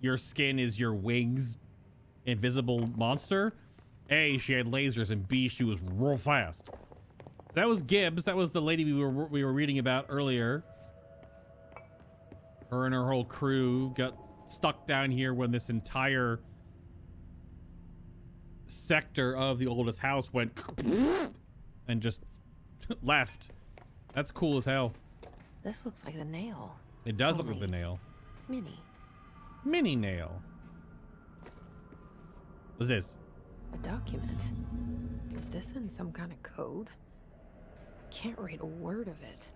your skin is your wings, invisible monster. A, she had lasers, and B, she was real fast. That was Gibbs. That was the lady we were reading about earlier. Her and her whole crew got stuck down here when this entire sector of the oldest house went and just left. That's cool as hell. This looks like the nail. It does look like the nail. Mini. Mini nail. What's this? A document. Is this in some kind of code? I can't read a word of it.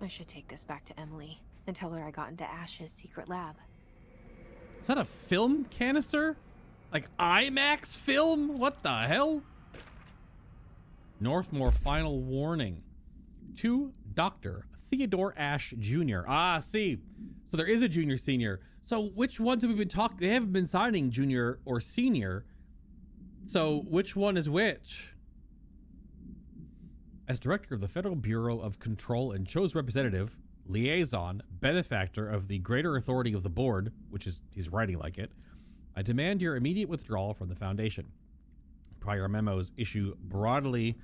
I should take this back to Emily and tell her I got into Ash's secret lab. Is that a film canister? Like IMAX film? What the hell? Northmore final warning. To Dr. Theodore Ash Jr. Ah, see. So there is a junior senior. So which ones have we been talking? They haven't been signing junior or senior. So which one is which? As director of the Federal Bureau of Control and chose representative, liaison, benefactor of the greater authority of the board, which is, he's writing like it, I demand your immediate withdrawal from the Foundation. Prior memos issued broadly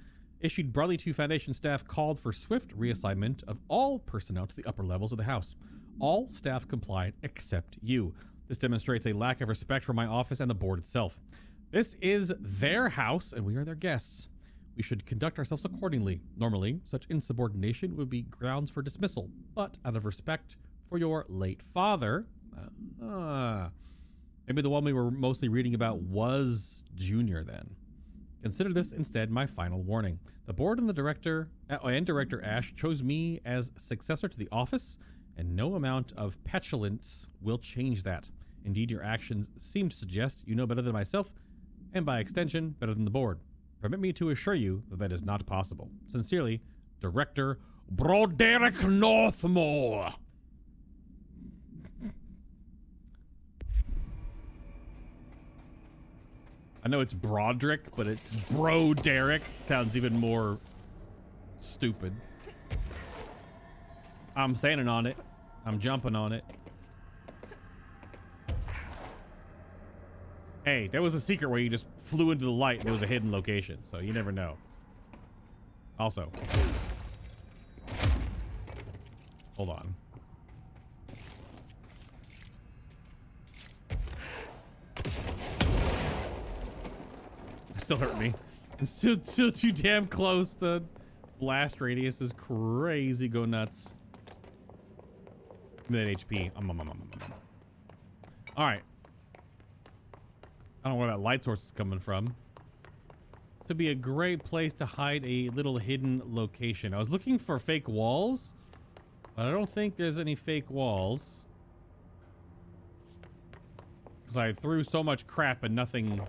to Foundation staff called for swift reassignment of all personnel to the upper levels of the House. All staff complied except you. This demonstrates a lack of respect for my office and the board itself. This is their house, and we are their guests. We should conduct ourselves accordingly. Normally, such insubordination would be grounds for dismissal, but out of respect for your late father... maybe the one we were mostly reading about was Junior then. Consider this instead my final warning. The board and the director Ash chose me as successor to the office, and no amount of petulance will change that. Indeed, your actions seem to suggest you know better than myself, and by extension, better than the board. Permit me to assure you that that is not possible. Sincerely, Director Broderick Northmore. I know it's Broderick, but it's Bro-Derek. Sounds even more stupid. I'm standing on it. I'm jumping on it. Hey, there was a secret where you just flew into the light and it was a hidden location, so you never know. Also. Hold on. Still hurt me. It's still too damn close to blast radius is crazy. Go nuts. That HP. All right. I don't know where that light source is coming from. This would be a great place to hide a little hidden location. I was looking for fake walls, but I don't think there's any fake walls. Because I threw so much crap and nothing...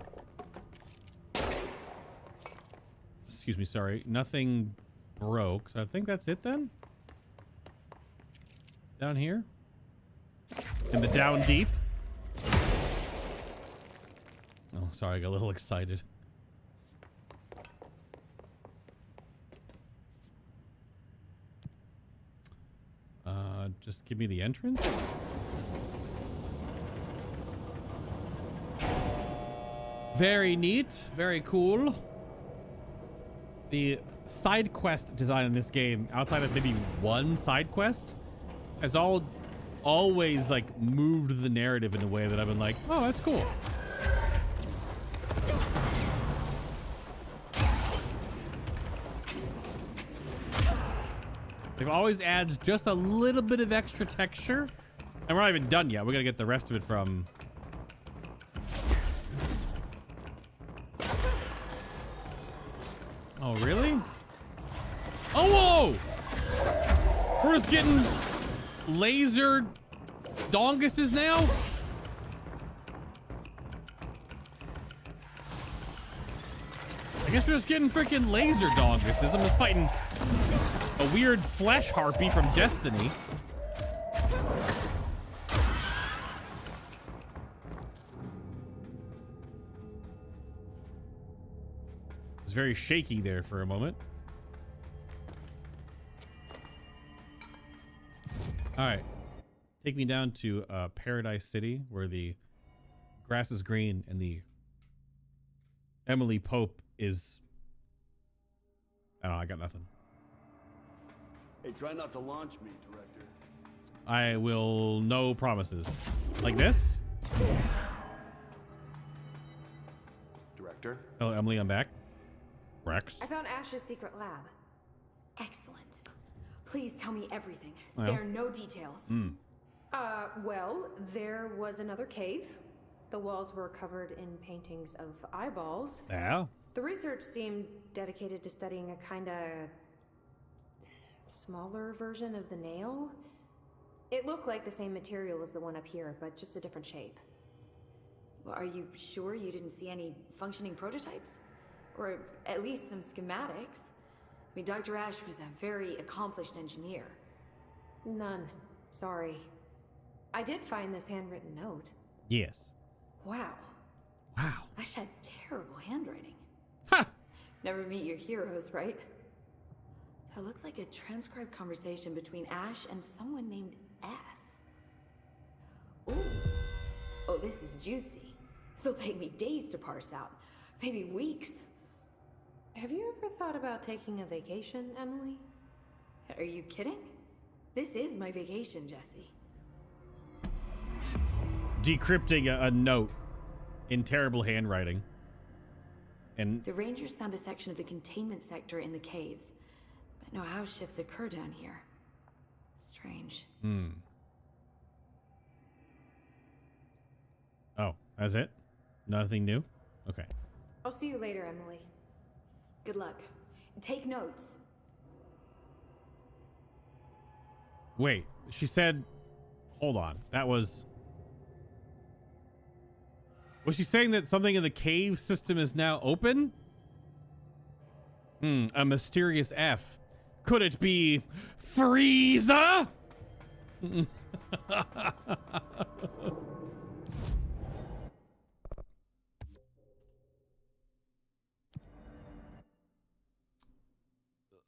Excuse me, sorry. Nothing broke. So I think that's it then? Down here? In the down deep? Oh, sorry, I got a little excited. Just give me the entrance. Very neat, very cool. The side quest design in this game, outside of maybe one side quest, has always like moved the narrative in a way that I've been like, oh, that's cool. It always adds just a little bit of extra texture. And we're not even done yet. We're going to get the rest of it from... Oh, really? Oh, whoa! We're just getting laser donguses now? I guess we're just getting freaking laser donguses. I'm just fighting a weird flesh harpy from Destiny. It was very shaky there for a moment. All right. Take me down to Paradise City, where the grass is green and the Emily Pope is... I don't know, I got nothing. Hey, try not to launch me, Director. I will, no promises. Like this? Director? Hello, Emily, I'm back. Rex? I found Ash's secret lab. Excellent. Please tell me everything. Well. Spare no details. Well, there was another cave. The walls were covered in paintings of eyeballs. Yeah. The research seemed dedicated to studying a kind of smaller version of the nail. It looked like the same material as the one up here, but just a different shape. Well, are you sure you didn't see any functioning prototypes? Or at least some schematics? I mean, Dr. Ash was a very accomplished engineer. None. Sorry. I did find this handwritten note. Yes. Wow. Wow. Ash had terrible handwriting. Ha! Never meet your heroes, right? So it looks like a transcribed conversation between Ash and someone named F. Ooh. Oh, this is juicy. This'll take me days to parse out. Maybe weeks. Have you ever thought about taking a vacation, Emily? Are you kidding? This is my vacation, Jesse. Decrypting a note in terrible handwriting. And The Rangers found a section of the containment sector in the caves, but no house shifts occur down here. Strange. Oh, that's it? Nothing new? Okay. I'll see you later, Emily. Good luck. Take notes. Wait, she said, hold on. That was she saying that something in the cave system is now open? A mysterious F. Could it be Frieza?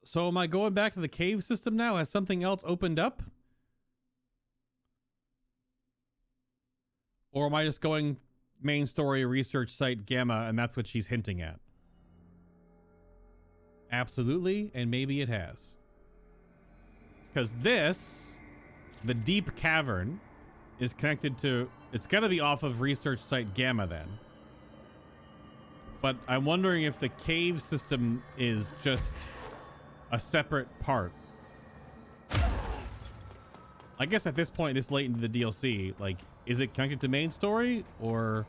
So am I going back to the cave system now? Has something else opened up? Or am I just going main story research site Gamma and that's what she's hinting at? Absolutely, and maybe it has. Because this, the deep cavern, is connected to... It's going to be off of research site Gamma then. But I'm wondering if the cave system is just a separate part. I guess at this point, this late into the DLC, like, is it connected to main story, or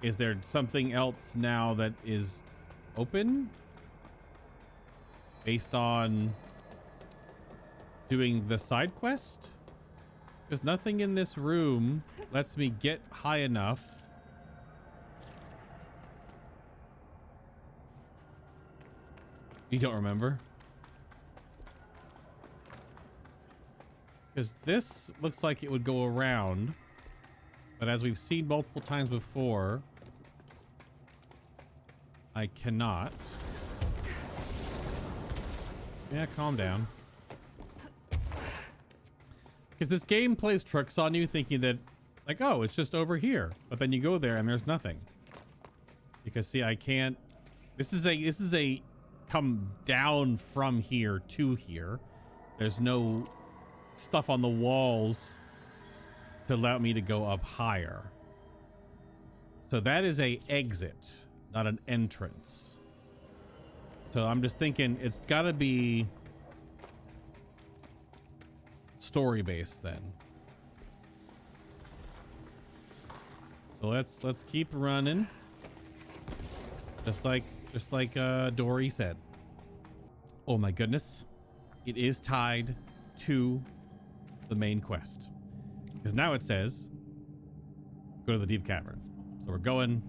is there something else now that is open based on doing the side quest? Because nothing in this room lets me get high enough. You don't remember? Because this looks like it would go around, but as we've seen multiple times before, I cannot. Yeah, calm down. Because this game plays tricks on you, thinking that, like, oh, it's just over here, but then you go there and there's nothing. Because see, I can't. This is a come down from here to here. There's no stuff on the walls to allow me to go up higher. So that is a exit, not an entrance. So I'm just thinking it's got to be story based then. So let's keep running. Just like Dory said. Oh my goodness. It is tied to the main quest. Because now it says go to the deep cavern. So we're going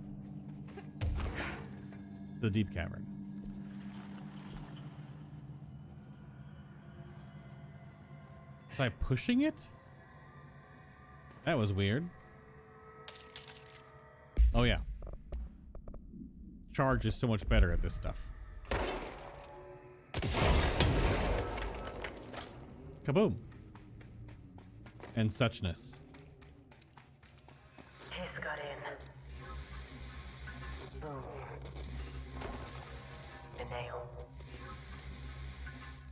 to the deep cavern. Was I pushing it? That was weird. Oh yeah. Charge is so much better at this stuff. Kaboom. And suchness. Hiss got in. Boom. The nail.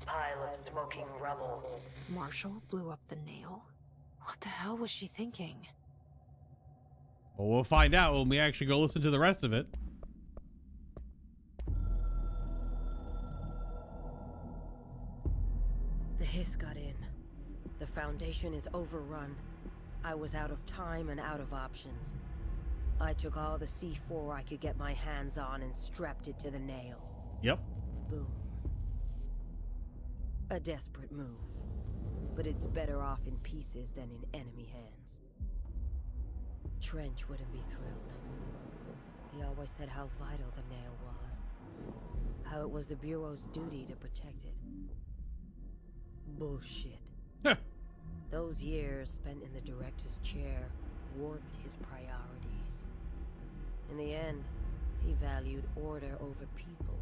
Pile of smoking rubble. Marshall blew up the nail? What the hell was she thinking? Well, we'll find out when we actually go listen to the rest of it. The Hiss got in. The Foundation is overrun. I was out of time and out of options. I took all the C4 I could get my hands on and strapped it to the nail. Yep. Boom. A desperate move. But it's better off in pieces than in enemy hands. Trench wouldn't be thrilled. He always said how vital the nail was. How it was the Bureau's duty to protect it. Bullshit. Those years spent in the director's chair warped his priorities. In the end, he valued order over people,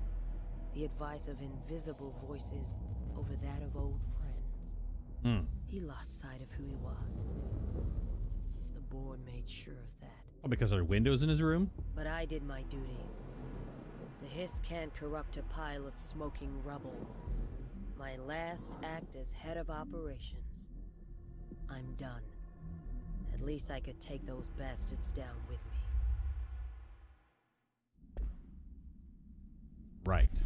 the advice of invisible voices over that of old friends. He lost sight of who he was. The board made sure of that. Oh, because there are windows in his room? But I did my duty. The Hiss can't corrupt a pile of smoking rubble. My last act as head of operations. I'm done. At least I could take those bastards down with me. Right.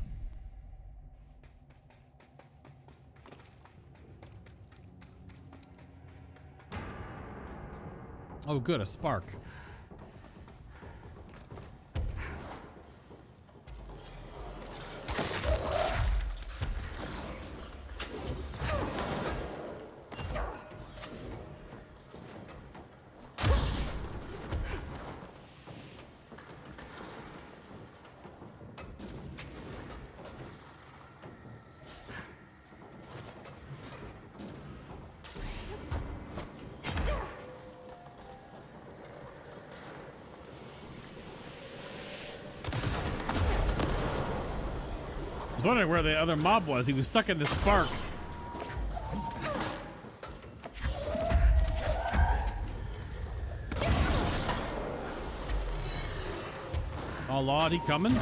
Oh, good, a spark. I was wondering where the other mob was. He was stuck in this spark. Oh Lord, he coming?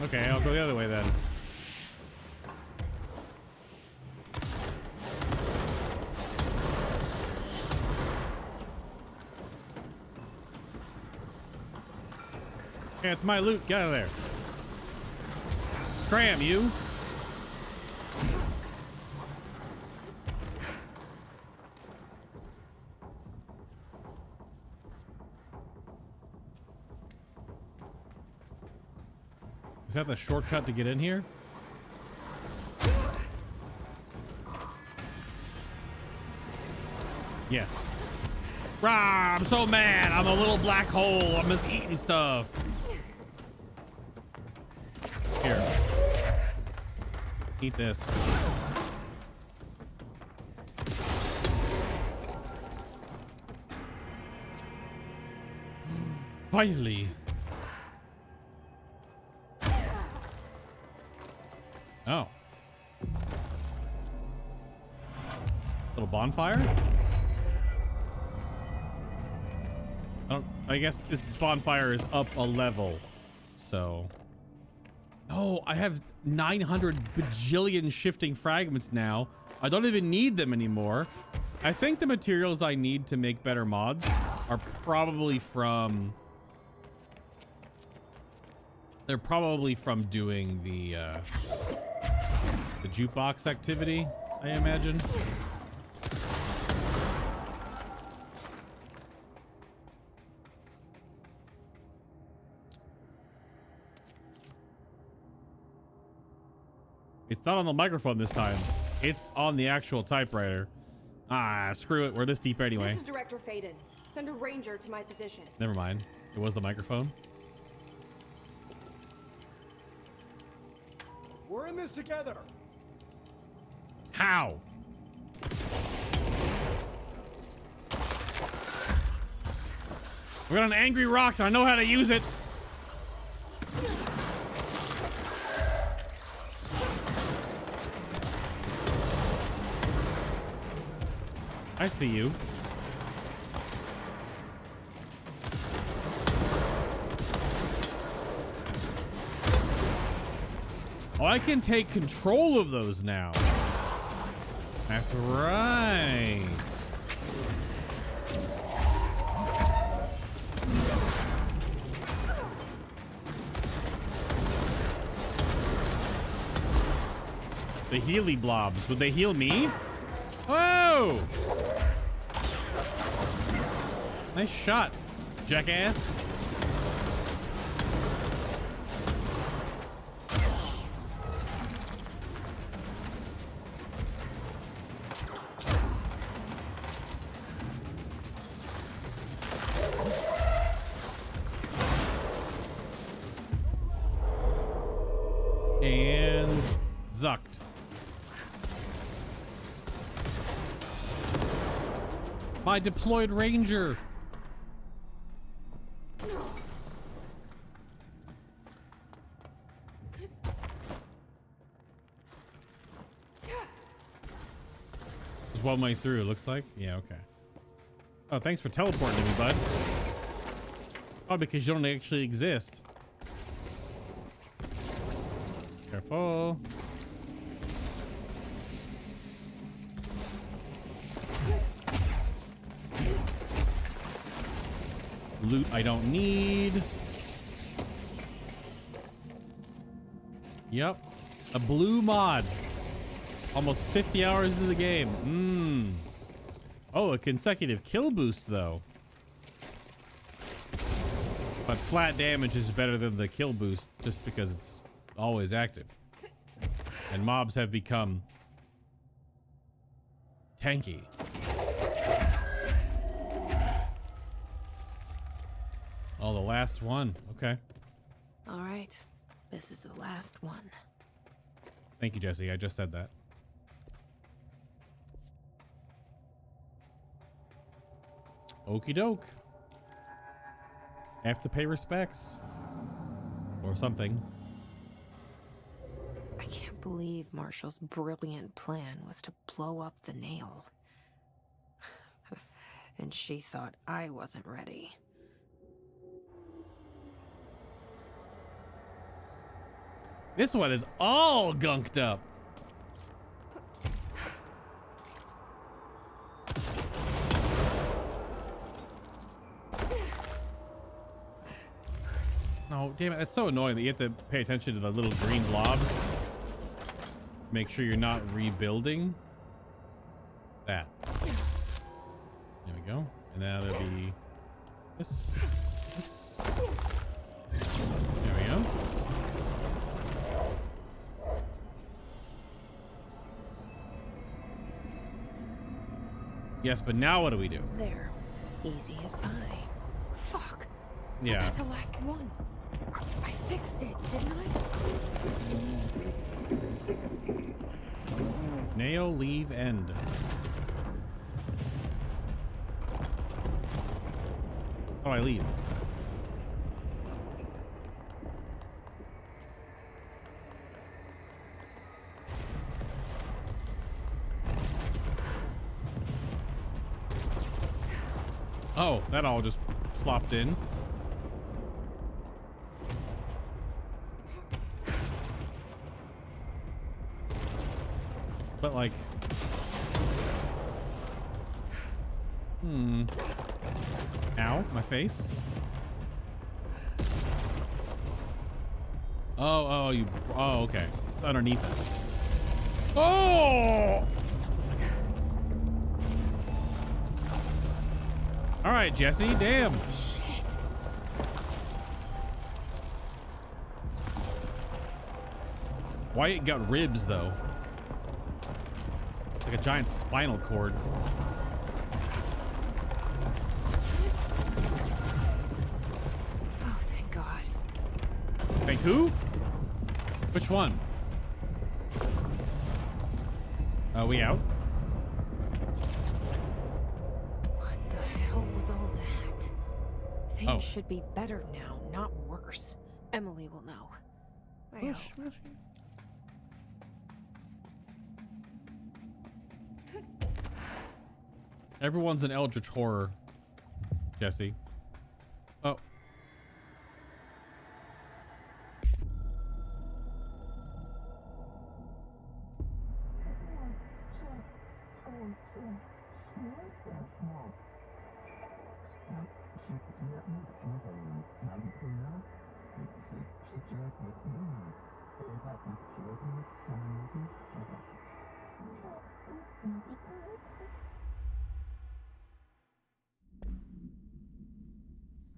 Okay, I'll go the other way then. Yeah, it's my loot. Get out of there. Scram, you. Is that the shortcut to get in here? Yes. Rah, I'm so mad. I'm a little black hole. I'm just eating stuff. Here. Eat this. Finally. Oh. Little bonfire? I guess this bonfire is up a level. So. Oh, I have 900 bajillion shifting fragments now. I don't even need them anymore. I think the materials I need to make better mods are probably from... They're probably from doing the jukebox activity, I imagine. It's not on the microphone this time. It's on the actual typewriter. Ah, screw it. We're this deep anyway. This is Director Faden. Send a ranger to my position. Never mind. It was the microphone. We're in this together. How? We got an angry rock and I know how to use it. I see you. Oh, I can take control of those now. That's right. The Healy blobs. Would they heal me? Whoa! Nice shot, jackass. And zucked. My deployed ranger. Just one way through, it looks like. Yeah, okay. Oh, thanks for teleporting to me, bud. Oh, because you don't actually exist. Careful. Loot I don't need. Yep. A blue mod. Almost 50 hours into the game. Oh, a consecutive kill boost, though. But flat damage is better than the kill boost just because it's always active. And mobs have become tanky. Oh, the last one. Okay. All right. This is the last one. Thank you, Jesse. I just said that. Okie doke. Have to pay respects. Or something. I can't believe Marshall's brilliant plan was to blow up the nail. And she thought I wasn't ready. This one is all gunked up. No, Damn it, it's so annoying that you have to pay attention to the little green blobs. Make sure you're not rebuilding. That. There we go. And now there'll be this. There we go. Yes, but now what do we do? There. Easy as pie. Fuck. Yeah. That's the last one. I fixed it, didn't I? Nail, leave, end. Oh, I leave. Oh, that all just plopped in. But like, ow, my face. Oh, okay. It's underneath it. Oh! All right, Jesse, damn. Shit. Wyatt got ribs, though. Like a giant spinal cord. Oh, thank God. Thank who? Which one? We out? What the hell was all that? Things Oh. should be better now, not worse. Emily will know. I hope. Everyone's an eldritch horror, Jesse. Oh.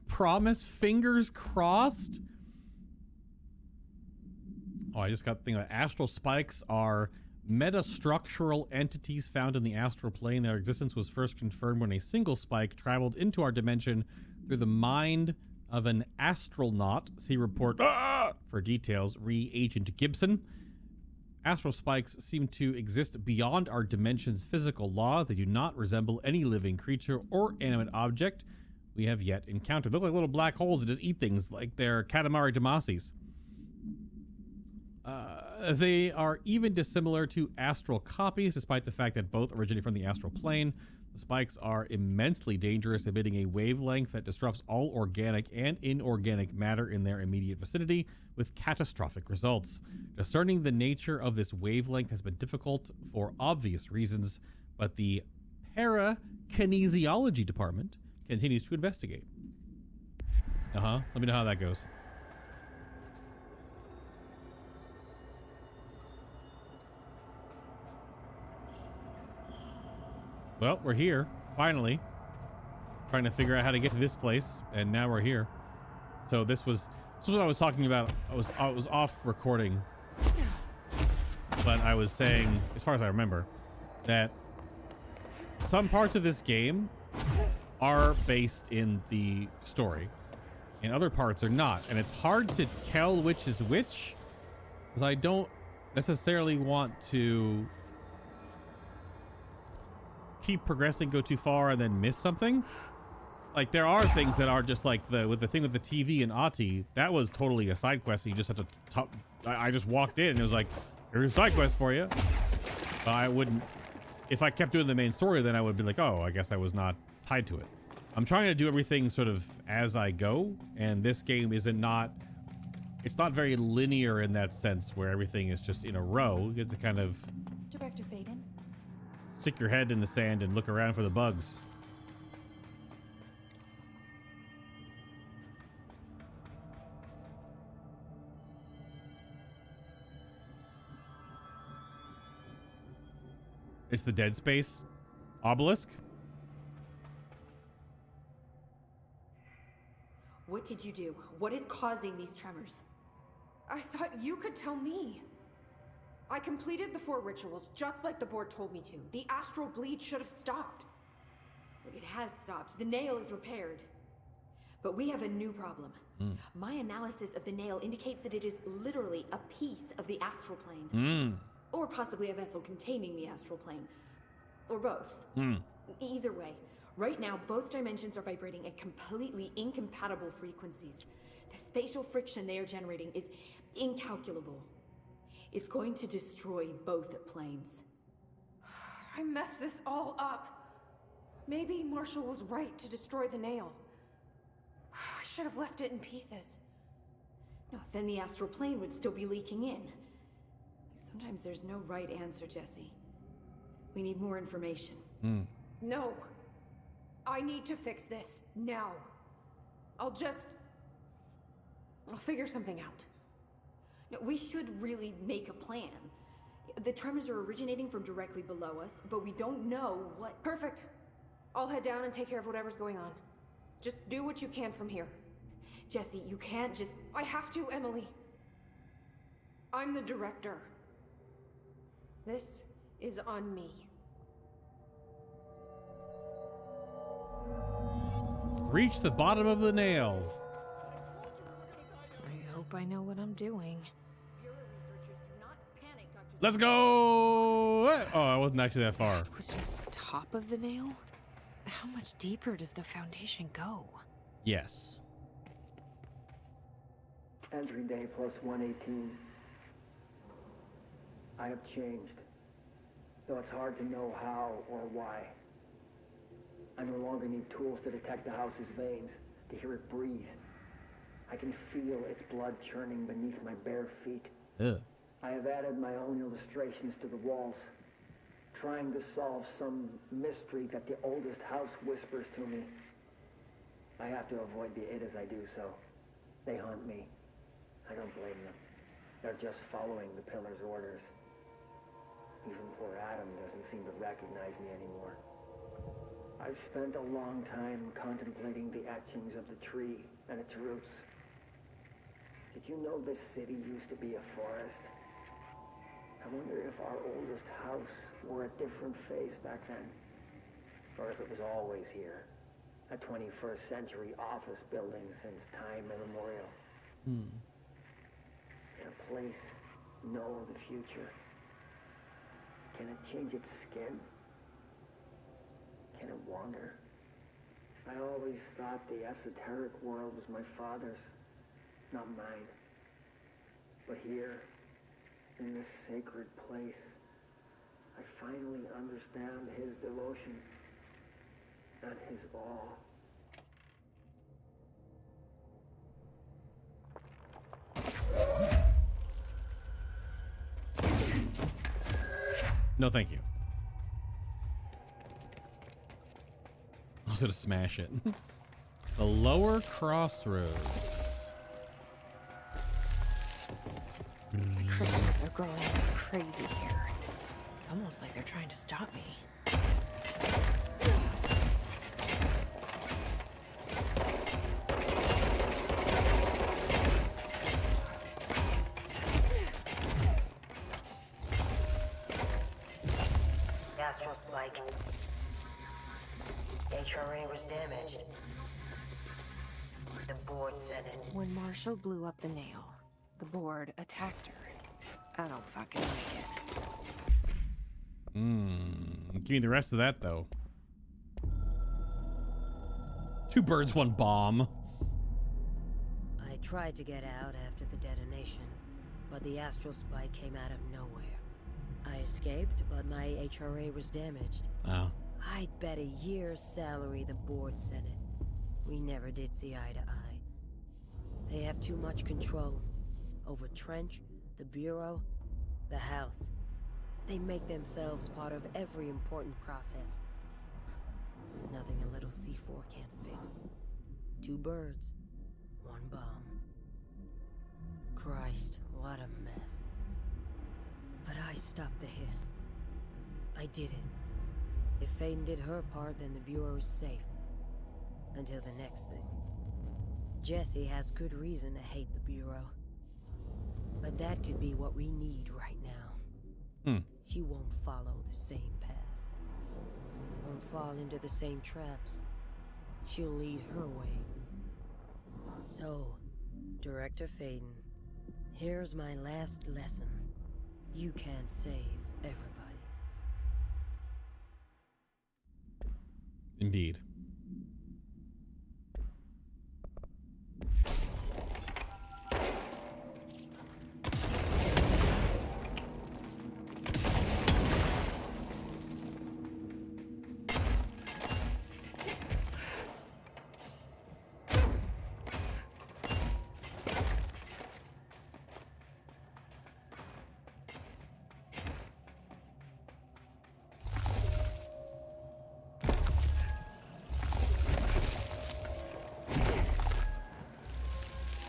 Promise, fingers crossed. Oh, I just got the thing about astral spikes are metastructural entities found in the astral plane. Their existence was first confirmed when a single spike traveled into our dimension through the mind of an astronaut. See report for details. Agent Gibson. Astral spikes seem to exist beyond our dimension's physical law. They do not resemble any living creature or animate object we have yet encountered. They look like little black holes that just eat things like they're Katamari Damacies. They are even dissimilar to astral copies, despite the fact that both originate from the astral plane. The spikes are immensely dangerous, emitting a wavelength that disrupts all organic and inorganic matter in their immediate vicinity, with catastrophic results. Discerning the nature of this wavelength has been difficult for obvious reasons, but the parakinesiology department continues to investigate. Let me know how that goes. Well, we're here, finally. Trying to figure out how to get to this place, and now we're here. So this was what I was talking about. I was off recording, but I was saying, as far as I remember, that some parts of this game are based in the story, and other parts are not. And it's hard to tell which is which, because I don't necessarily want to keep progressing, go too far, and then miss something. Like, there are things that are just like with the thing with the TV and Ati, that was totally a side quest. You just had to I just walked in and it was like, here's a side quest for you. I wouldn't, if I kept doing the main story, then I would be like, oh, I guess I was not tied to it. I'm trying to do everything sort of as I go, and this game it's not very linear in that sense where everything is just in a row. You get to kind of Director Faden. stick your head in the sand and look around for the bugs. It's the Dead Space obelisk. What did you do? What is causing these tremors? I thought you could tell me. I completed the 4 rituals just like the board told me to. The astral bleed should have stopped. Look, it has stopped. The nail is repaired. But we have a new problem. My analysis of the nail indicates that it is literally a piece of the astral plane. Or possibly a vessel containing the astral plane. Or both. Either way, right now both dimensions are vibrating at completely incompatible frequencies. The spatial friction they are generating is incalculable. It's going to destroy both planes. I messed this all up. Maybe Marshall was right to destroy the nail. I should have left it in pieces. No, then the astral plane would still be leaking in. Sometimes there's no right answer, Jesse. We need more information. No. I need to fix this now. I'll figure something out. No, we should really make a plan. The tremors are originating from directly below us, but we don't know what... Perfect. I'll head down and take care of whatever's going on. Just do what you can from here. Jesse, you can't just... I have to, Emily. I'm the director. This is on me. Reach the bottom of the nail. I hope I know what I'm doing. Bureau researchers do not panic, Dr. Let's go. Oh, I wasn't actually that far. It was just the top of the nail? How much deeper does the foundation go? Yes. Entry day plus 118. I have changed, though it's hard to know how or why. I no longer need tools to detect the house's veins, to hear it breathe. I can feel its blood churning beneath my bare feet. Ugh. I have added my own illustrations to the walls, trying to solve some mystery that the oldest house whispers to me. I have to avoid the it as I do so. They haunt me. I don't blame them. They're just following the pillar's orders. Even poor Adam doesn't seem to recognize me anymore. I've spent a long time contemplating the etchings of the tree and its roots. Did you know this city used to be a forest? I wonder if our oldest house wore a different face back then. Or if it was always here. A 21st century office building since time immemorial. Can a place know the future? Can it change its skin? Can it wander? I always thought the esoteric world was my father's, not mine. But here, in this sacred place, I finally understand his devotion and his awe. No, thank you. I was gonna smash it. The lower crossroads. The crystals are growing like crazy here. It's almost like they're trying to stop me. Astral spike. HRA was damaged. The board said it. When Marshall blew up the nail, the board attacked her. I don't fucking like it. Give me the rest of that, though. 2 birds, 1 bomb. I tried to get out after the detonation, but the astral spike came out of nowhere. I escaped, but my HRA was damaged. Oh. I'd bet a year's salary the board sent it. We never did see eye to eye. They have too much control over Trench, the Bureau, the House. They make themselves part of every important process. Nothing a little C4 can't fix. 2 birds, 1 bomb. Christ, what a mess. But I stopped the hiss. I did it. If Faden did her part, then the Bureau is safe. Until the next thing. Jessie has good reason to hate the Bureau. But that could be what we need right now. She won't follow the same path. Won't fall into the same traps. She'll lead her way. So, Director Faden, here's my last lesson. You can't save everybody. Indeed.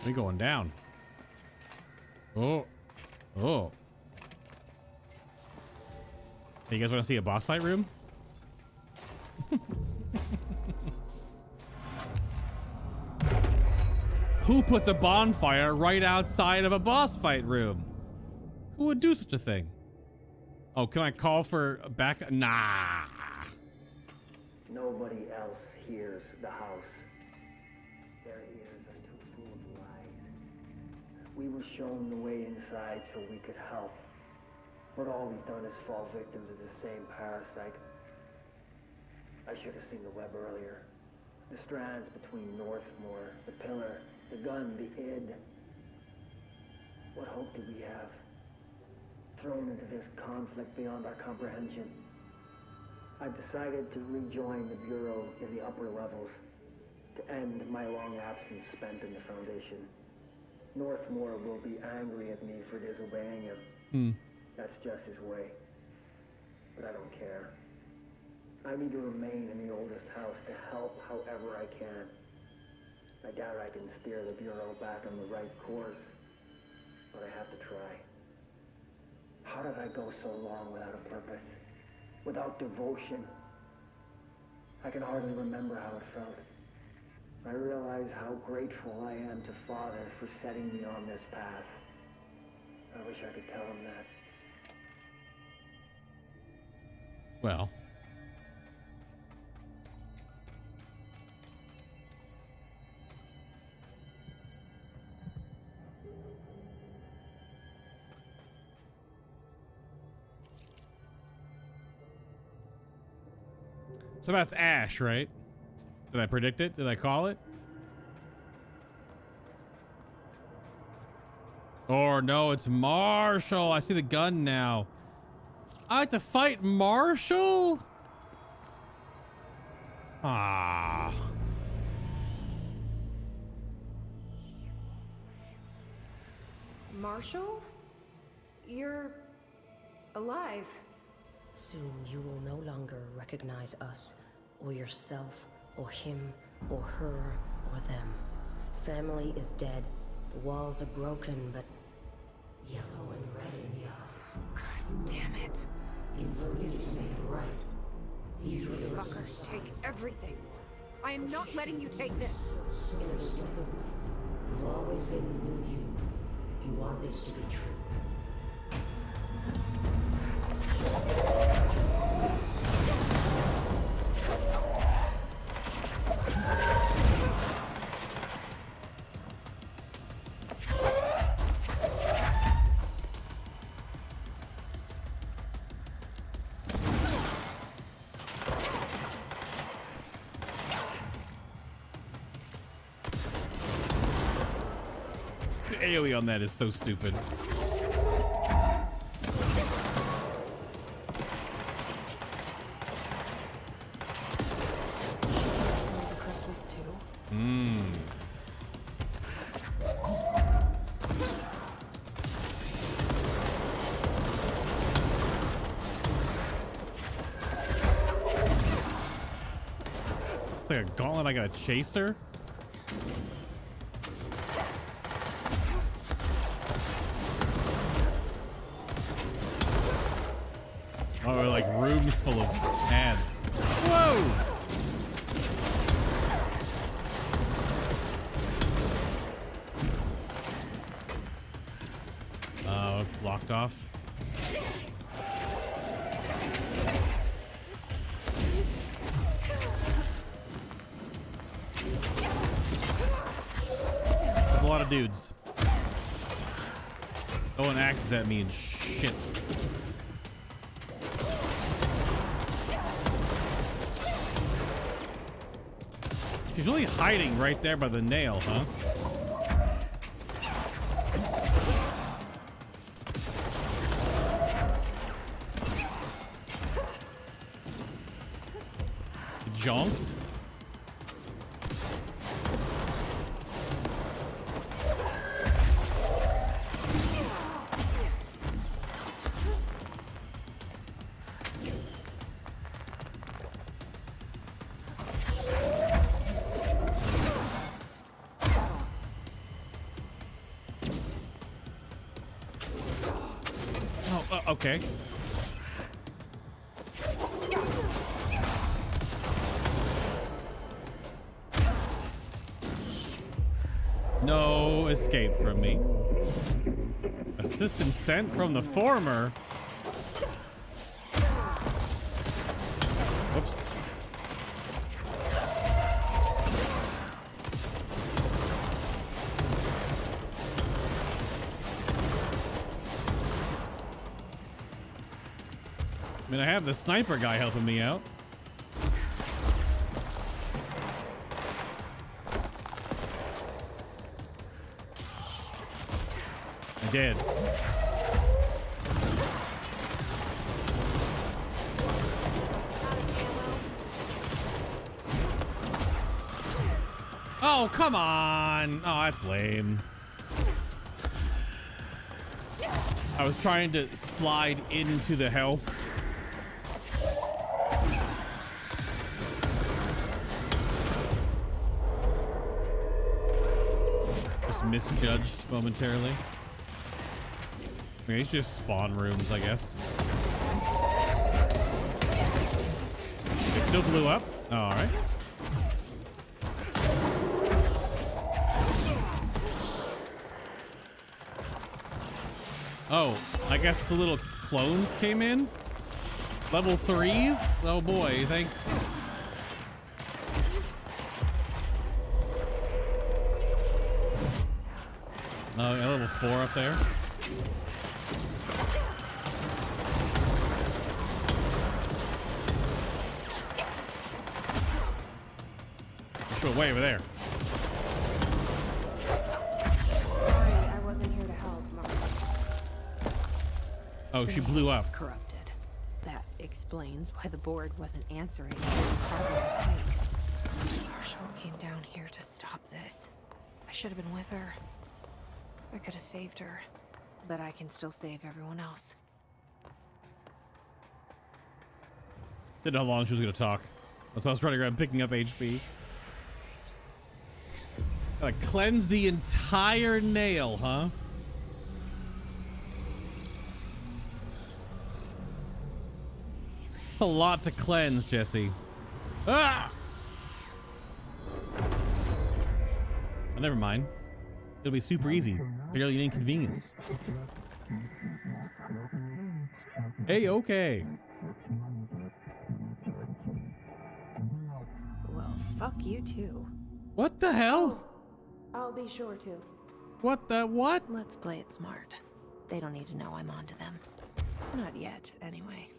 We going down. Oh. Oh. Hey, you guys want to see a boss fight room? Who puts a bonfire right outside of a boss fight room? Who would do such a thing? Oh, can I call for back? Nah. Nobody else hears the house. Their ears are too full of lies. We were shown the way inside so we could help. But all we've done is fall victim to the same parasite. I should have seen the web earlier. The strands between Northmore, the pillar, the gun, the id. What hope do we have? Thrown into this conflict beyond our comprehension. I've decided to rejoin the Bureau in the upper levels, to end my long absence spent in the Foundation. Northmore will be angry at me for disobeying him. That's just his way. But I don't care. I need to remain in the oldest house to help however I can. I doubt I can steer the Bureau back on the right course, but I have to try. How did I go so long without a purpose? Without devotion? I can hardly remember how it felt. I realize how grateful I am to Father for setting me on this path. I wish I could tell him that. Well. So that's Ash, right? Did I predict it? Did I call it? Or no, it's Marshall. I see the gun now. I have to fight Marshall? Ah. Marshall? You're alive. Soon you will no longer recognize us, or yourself, or him, or her, or them. Family is dead. The walls are broken, but yellow and red in young. God damn it. Inverted is made right. You fuckers take everything. I am not letting you take this. Inexplicably, you've always been the new you. You want this to be true. The AoE on that is so stupid. Like a gauntlet, I got a chaser. Oh, like rooms full of ads. Whoa! Blocked off. There's a lot of dudes. Throwing axes at me and shit. She's really hiding right there by the nail, huh? Jonked. Okay. No escape from me. Assistance sent from the former. Whoops. I mean, I have the sniper guy helping me out. I did. Oh, come on. Oh, that's lame. I was trying to slide into the health. Just misjudged momentarily. Okay, it's just spawn rooms, I guess. It still blew up? Oh, all right. Oh, I guess the little clones came in? Level 3s? Oh boy, thanks. Oh, yeah, level 4 up there. Go way over there. Sorry, I wasn't here to help, Mark. Oh, she blew up. Corrupted. That explains why the board wasn't answering any positive takes. Marshall came down here to stop this. I should have been with her. I could have saved her, but I can still save everyone else. Didn't know how long she was gonna talk. That's why I was running around picking up HP. Gotta cleanse the entire nail, huh? It's a lot to cleanse, Jesse. Ah! Oh, never mind. It'll be super easy. Barely an inconvenience. Hey, okay. Well, fuck you too. What the hell? I'll be sure to. What the what? Let's play it smart. They don't need to know I'm onto them. Not yet, anyway.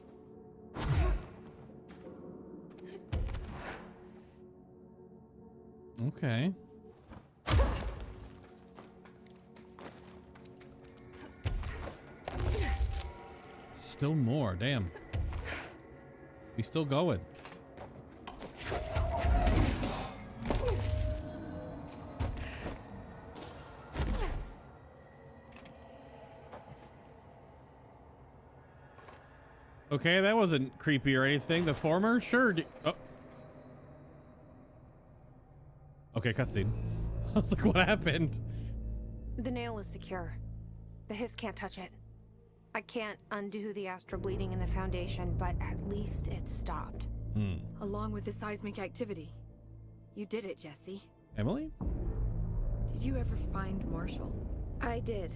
Okay. Still more, damn. We still going. Okay, that wasn't creepy or anything. The former? Sure. Oh. Okay, cutscene. I was like, what happened? The nail is secure. The Hiss can't touch it. I can't undo the astral bleeding in the Foundation, but at least it stopped. Along with the seismic activity. You did it, Jesse. Emily? Did you ever find Marshall? I did.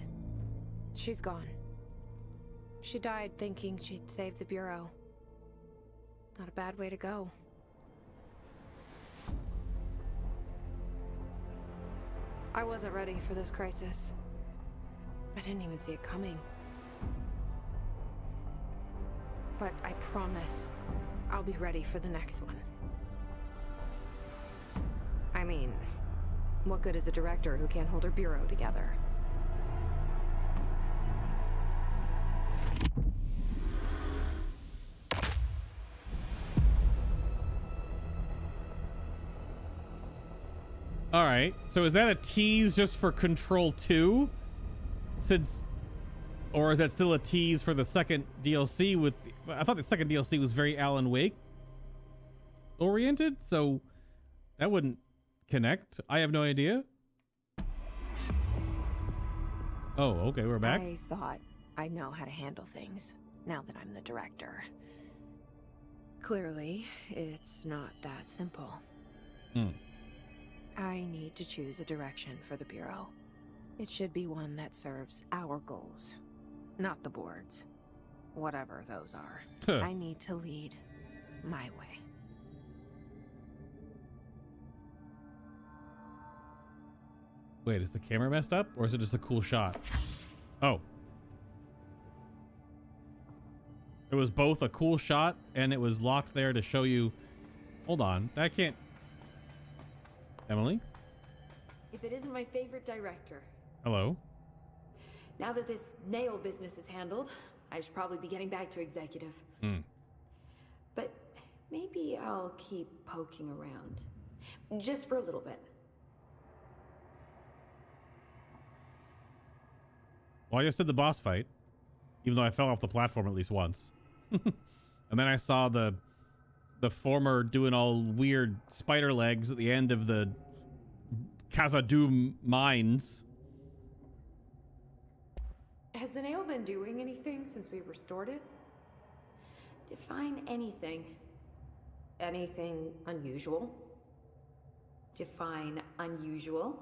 She's gone. She died thinking she'd save the Bureau. Not a bad way to go. I wasn't ready for this crisis. I didn't even see it coming. But I promise I'll be ready for the next one. I mean, what good is a director who can't hold her bureau together? All right. So is that a tease just for Control 2? Since, or is that still a tease for the second DLC with, I thought the second DLC was very Alan Wake oriented, so that wouldn't connect. I have no idea. Oh, okay, we're back. I thought I know how to handle things now that I'm the director. Clearly, it's not that simple. I need to choose a direction for the Bureau. It should be one that serves our goals, not the board's. Whatever those are. I need to lead my way. Wait, is the camera messed up, or is it just a cool shot? Oh. It was both a cool shot, and it was locked there to show you... Hold on, that can't... Emily? If it isn't my favorite director. Hello? Now that this nail business is handled, I should probably be getting back to executive. But maybe I'll keep poking around. Just for a little bit. Well, I just did the boss fight, even though I fell off the platform at least once. And then I saw the former doing all weird spider legs at the end of the Khazad-dûm mines. Has the nail been doing anything since we restored it? Define anything. Anything unusual? Define unusual.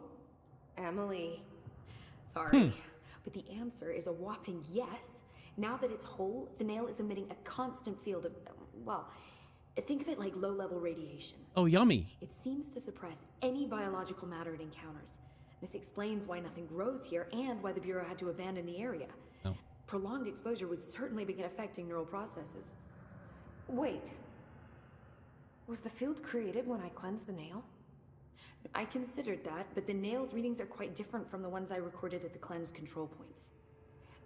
Emily. Sorry, but the answer is a whopping yes. Now that it's whole, the nail is emitting a constant field of, well, think of it like low-level radiation. Oh, yummy. It seems to suppress any biological matter it encounters. This explains why nothing grows here and why the Bureau had to abandon the area. Oh. Prolonged exposure would certainly begin affecting neural processes. Wait. Was the field created when I cleansed the nail? I considered that, but the nail's readings are quite different from the ones I recorded at the cleanse control points.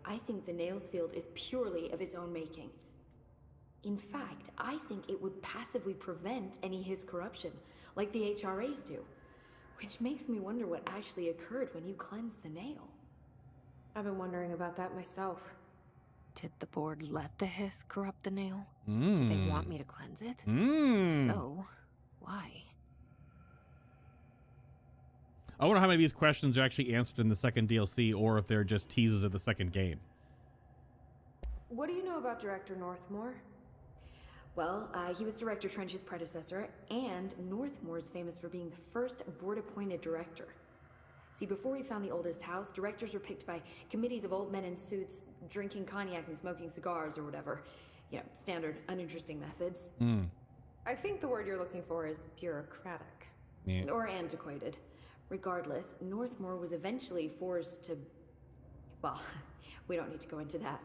I think the nail's field is purely of its own making. In fact, I think it would passively prevent any Hiss corruption, like the HRAs do. Which makes me wonder what actually occurred when you cleansed the nail. I've been wondering about that myself. Did the board let the Hiss corrupt the nail? Mm. Did they want me to cleanse it? Mm. So, why? I wonder how many of these questions are actually answered in the second DLC, or if they're just teases of the second game. What do you know about Director Northmore? Well, he was Director Trench's predecessor, and Northmore's famous for being the first board-appointed director. See, before we found the oldest house, directors were picked by committees of old men in suits, drinking cognac and smoking cigars or whatever. You know, standard, uninteresting methods. I think the word you're looking for is bureaucratic. Yeah. Or antiquated. Regardless, Northmore was eventually forced to... Well, we don't need to go into that.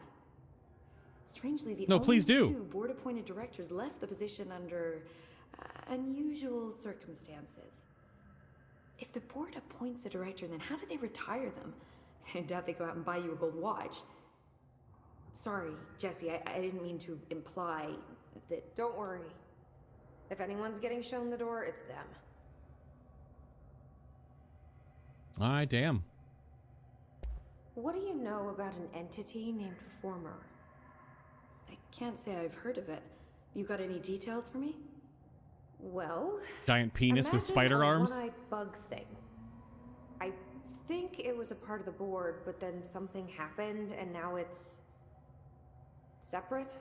Strangely, the only two board-appointed directors left the position under unusual circumstances. If the board appoints a director, then how do they retire them? I doubt they go out and buy you a gold watch. Sorry, Jesse, I didn't mean to imply that... Don't worry. If anyone's getting shown the door, it's them. Aye, damn. What do you know about an entity named Former? I can't say I've heard of it. You got any details for me? Well... Giant penis with spider arms? One-eyed bug thing. I think it was a part of the board, but then something happened, and now it's Separate?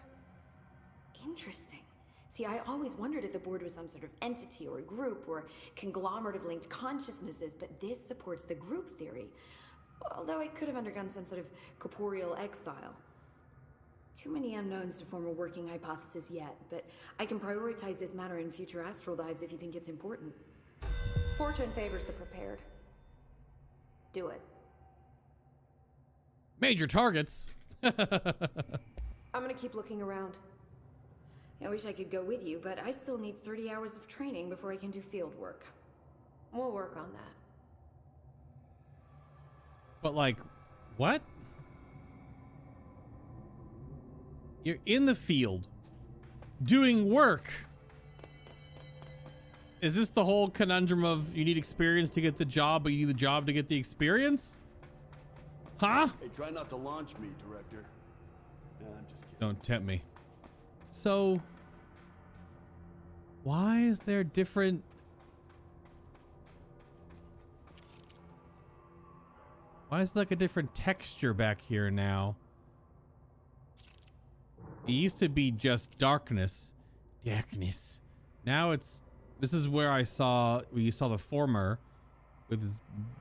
Interesting. See, I always wondered if the board was some sort of entity or a group or conglomerate of linked consciousnesses, but this supports the group theory. Although it could have undergone some sort of corporeal exile. Too many unknowns to form a working hypothesis yet, but I can prioritize this matter in future astral dives if you think it's important. Fortune favors the prepared. Do it. Major targets. I'm gonna keep looking around. I wish I could go with you, but I still need 30 hours of training before I can do field work. We'll work on that. But like, what? You're in the field doing work. Is this the whole conundrum of you need experience to get the job, but you need the job to get the experience? Huh? Hey, try not to launch me, Director. Yeah, I'm just kidding. Don't tempt me. So, why is there different... Why is there like a different texture back here now? It used to be just darkness. Darkness. Now it's... This is where you saw the former with his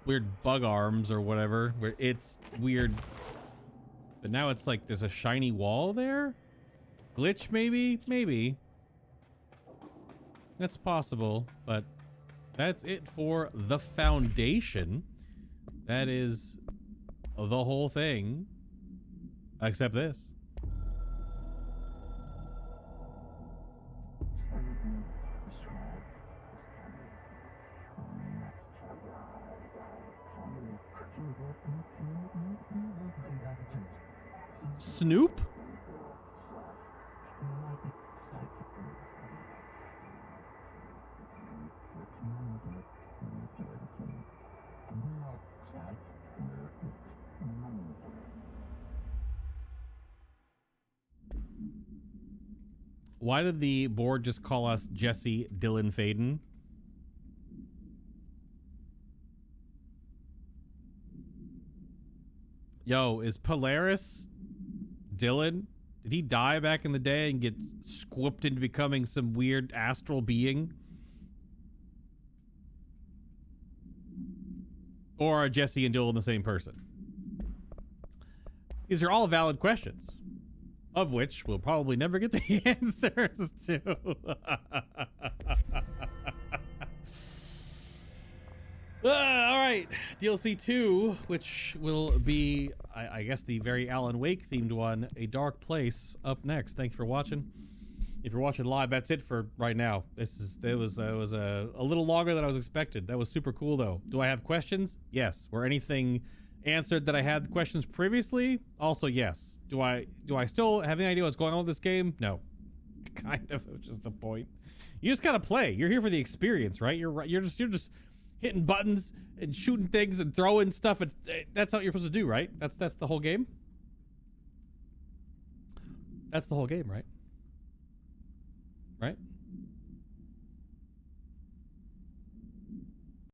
weird bug arms or whatever, where it's weird. But now it's like there's a shiny wall there? Glitch maybe? Maybe. That's possible, but that's it for the foundation. That is the whole thing, except this. Snoop? Why did the board just call us Jesse, Dylan, Faden? Yo, is Polaris Dylan? Did he die back in the day and get squipped into becoming some weird astral being? Or are Jesse and Dylan the same person? These are all valid questions, of which we'll probably never get the answers to. All right, DLC 2, which will be, I guess, the very Alan Wake themed one, A Dark Place, up next. Thank you for watching. If you're watching live, that's it for right now. It was a little longer than I was expected. That was super cool, though. Do I have questions? Yes. Were anything answered that I had questions previously? Also, yes. Do I still have any idea what's going on with this game? No. Kind of, which is the point. You just gotta play. You're here for the experience, right? You're just hitting buttons and shooting things and throwing stuff. That's what you're supposed to do, right? That's the whole game. That's the whole game, right? Right?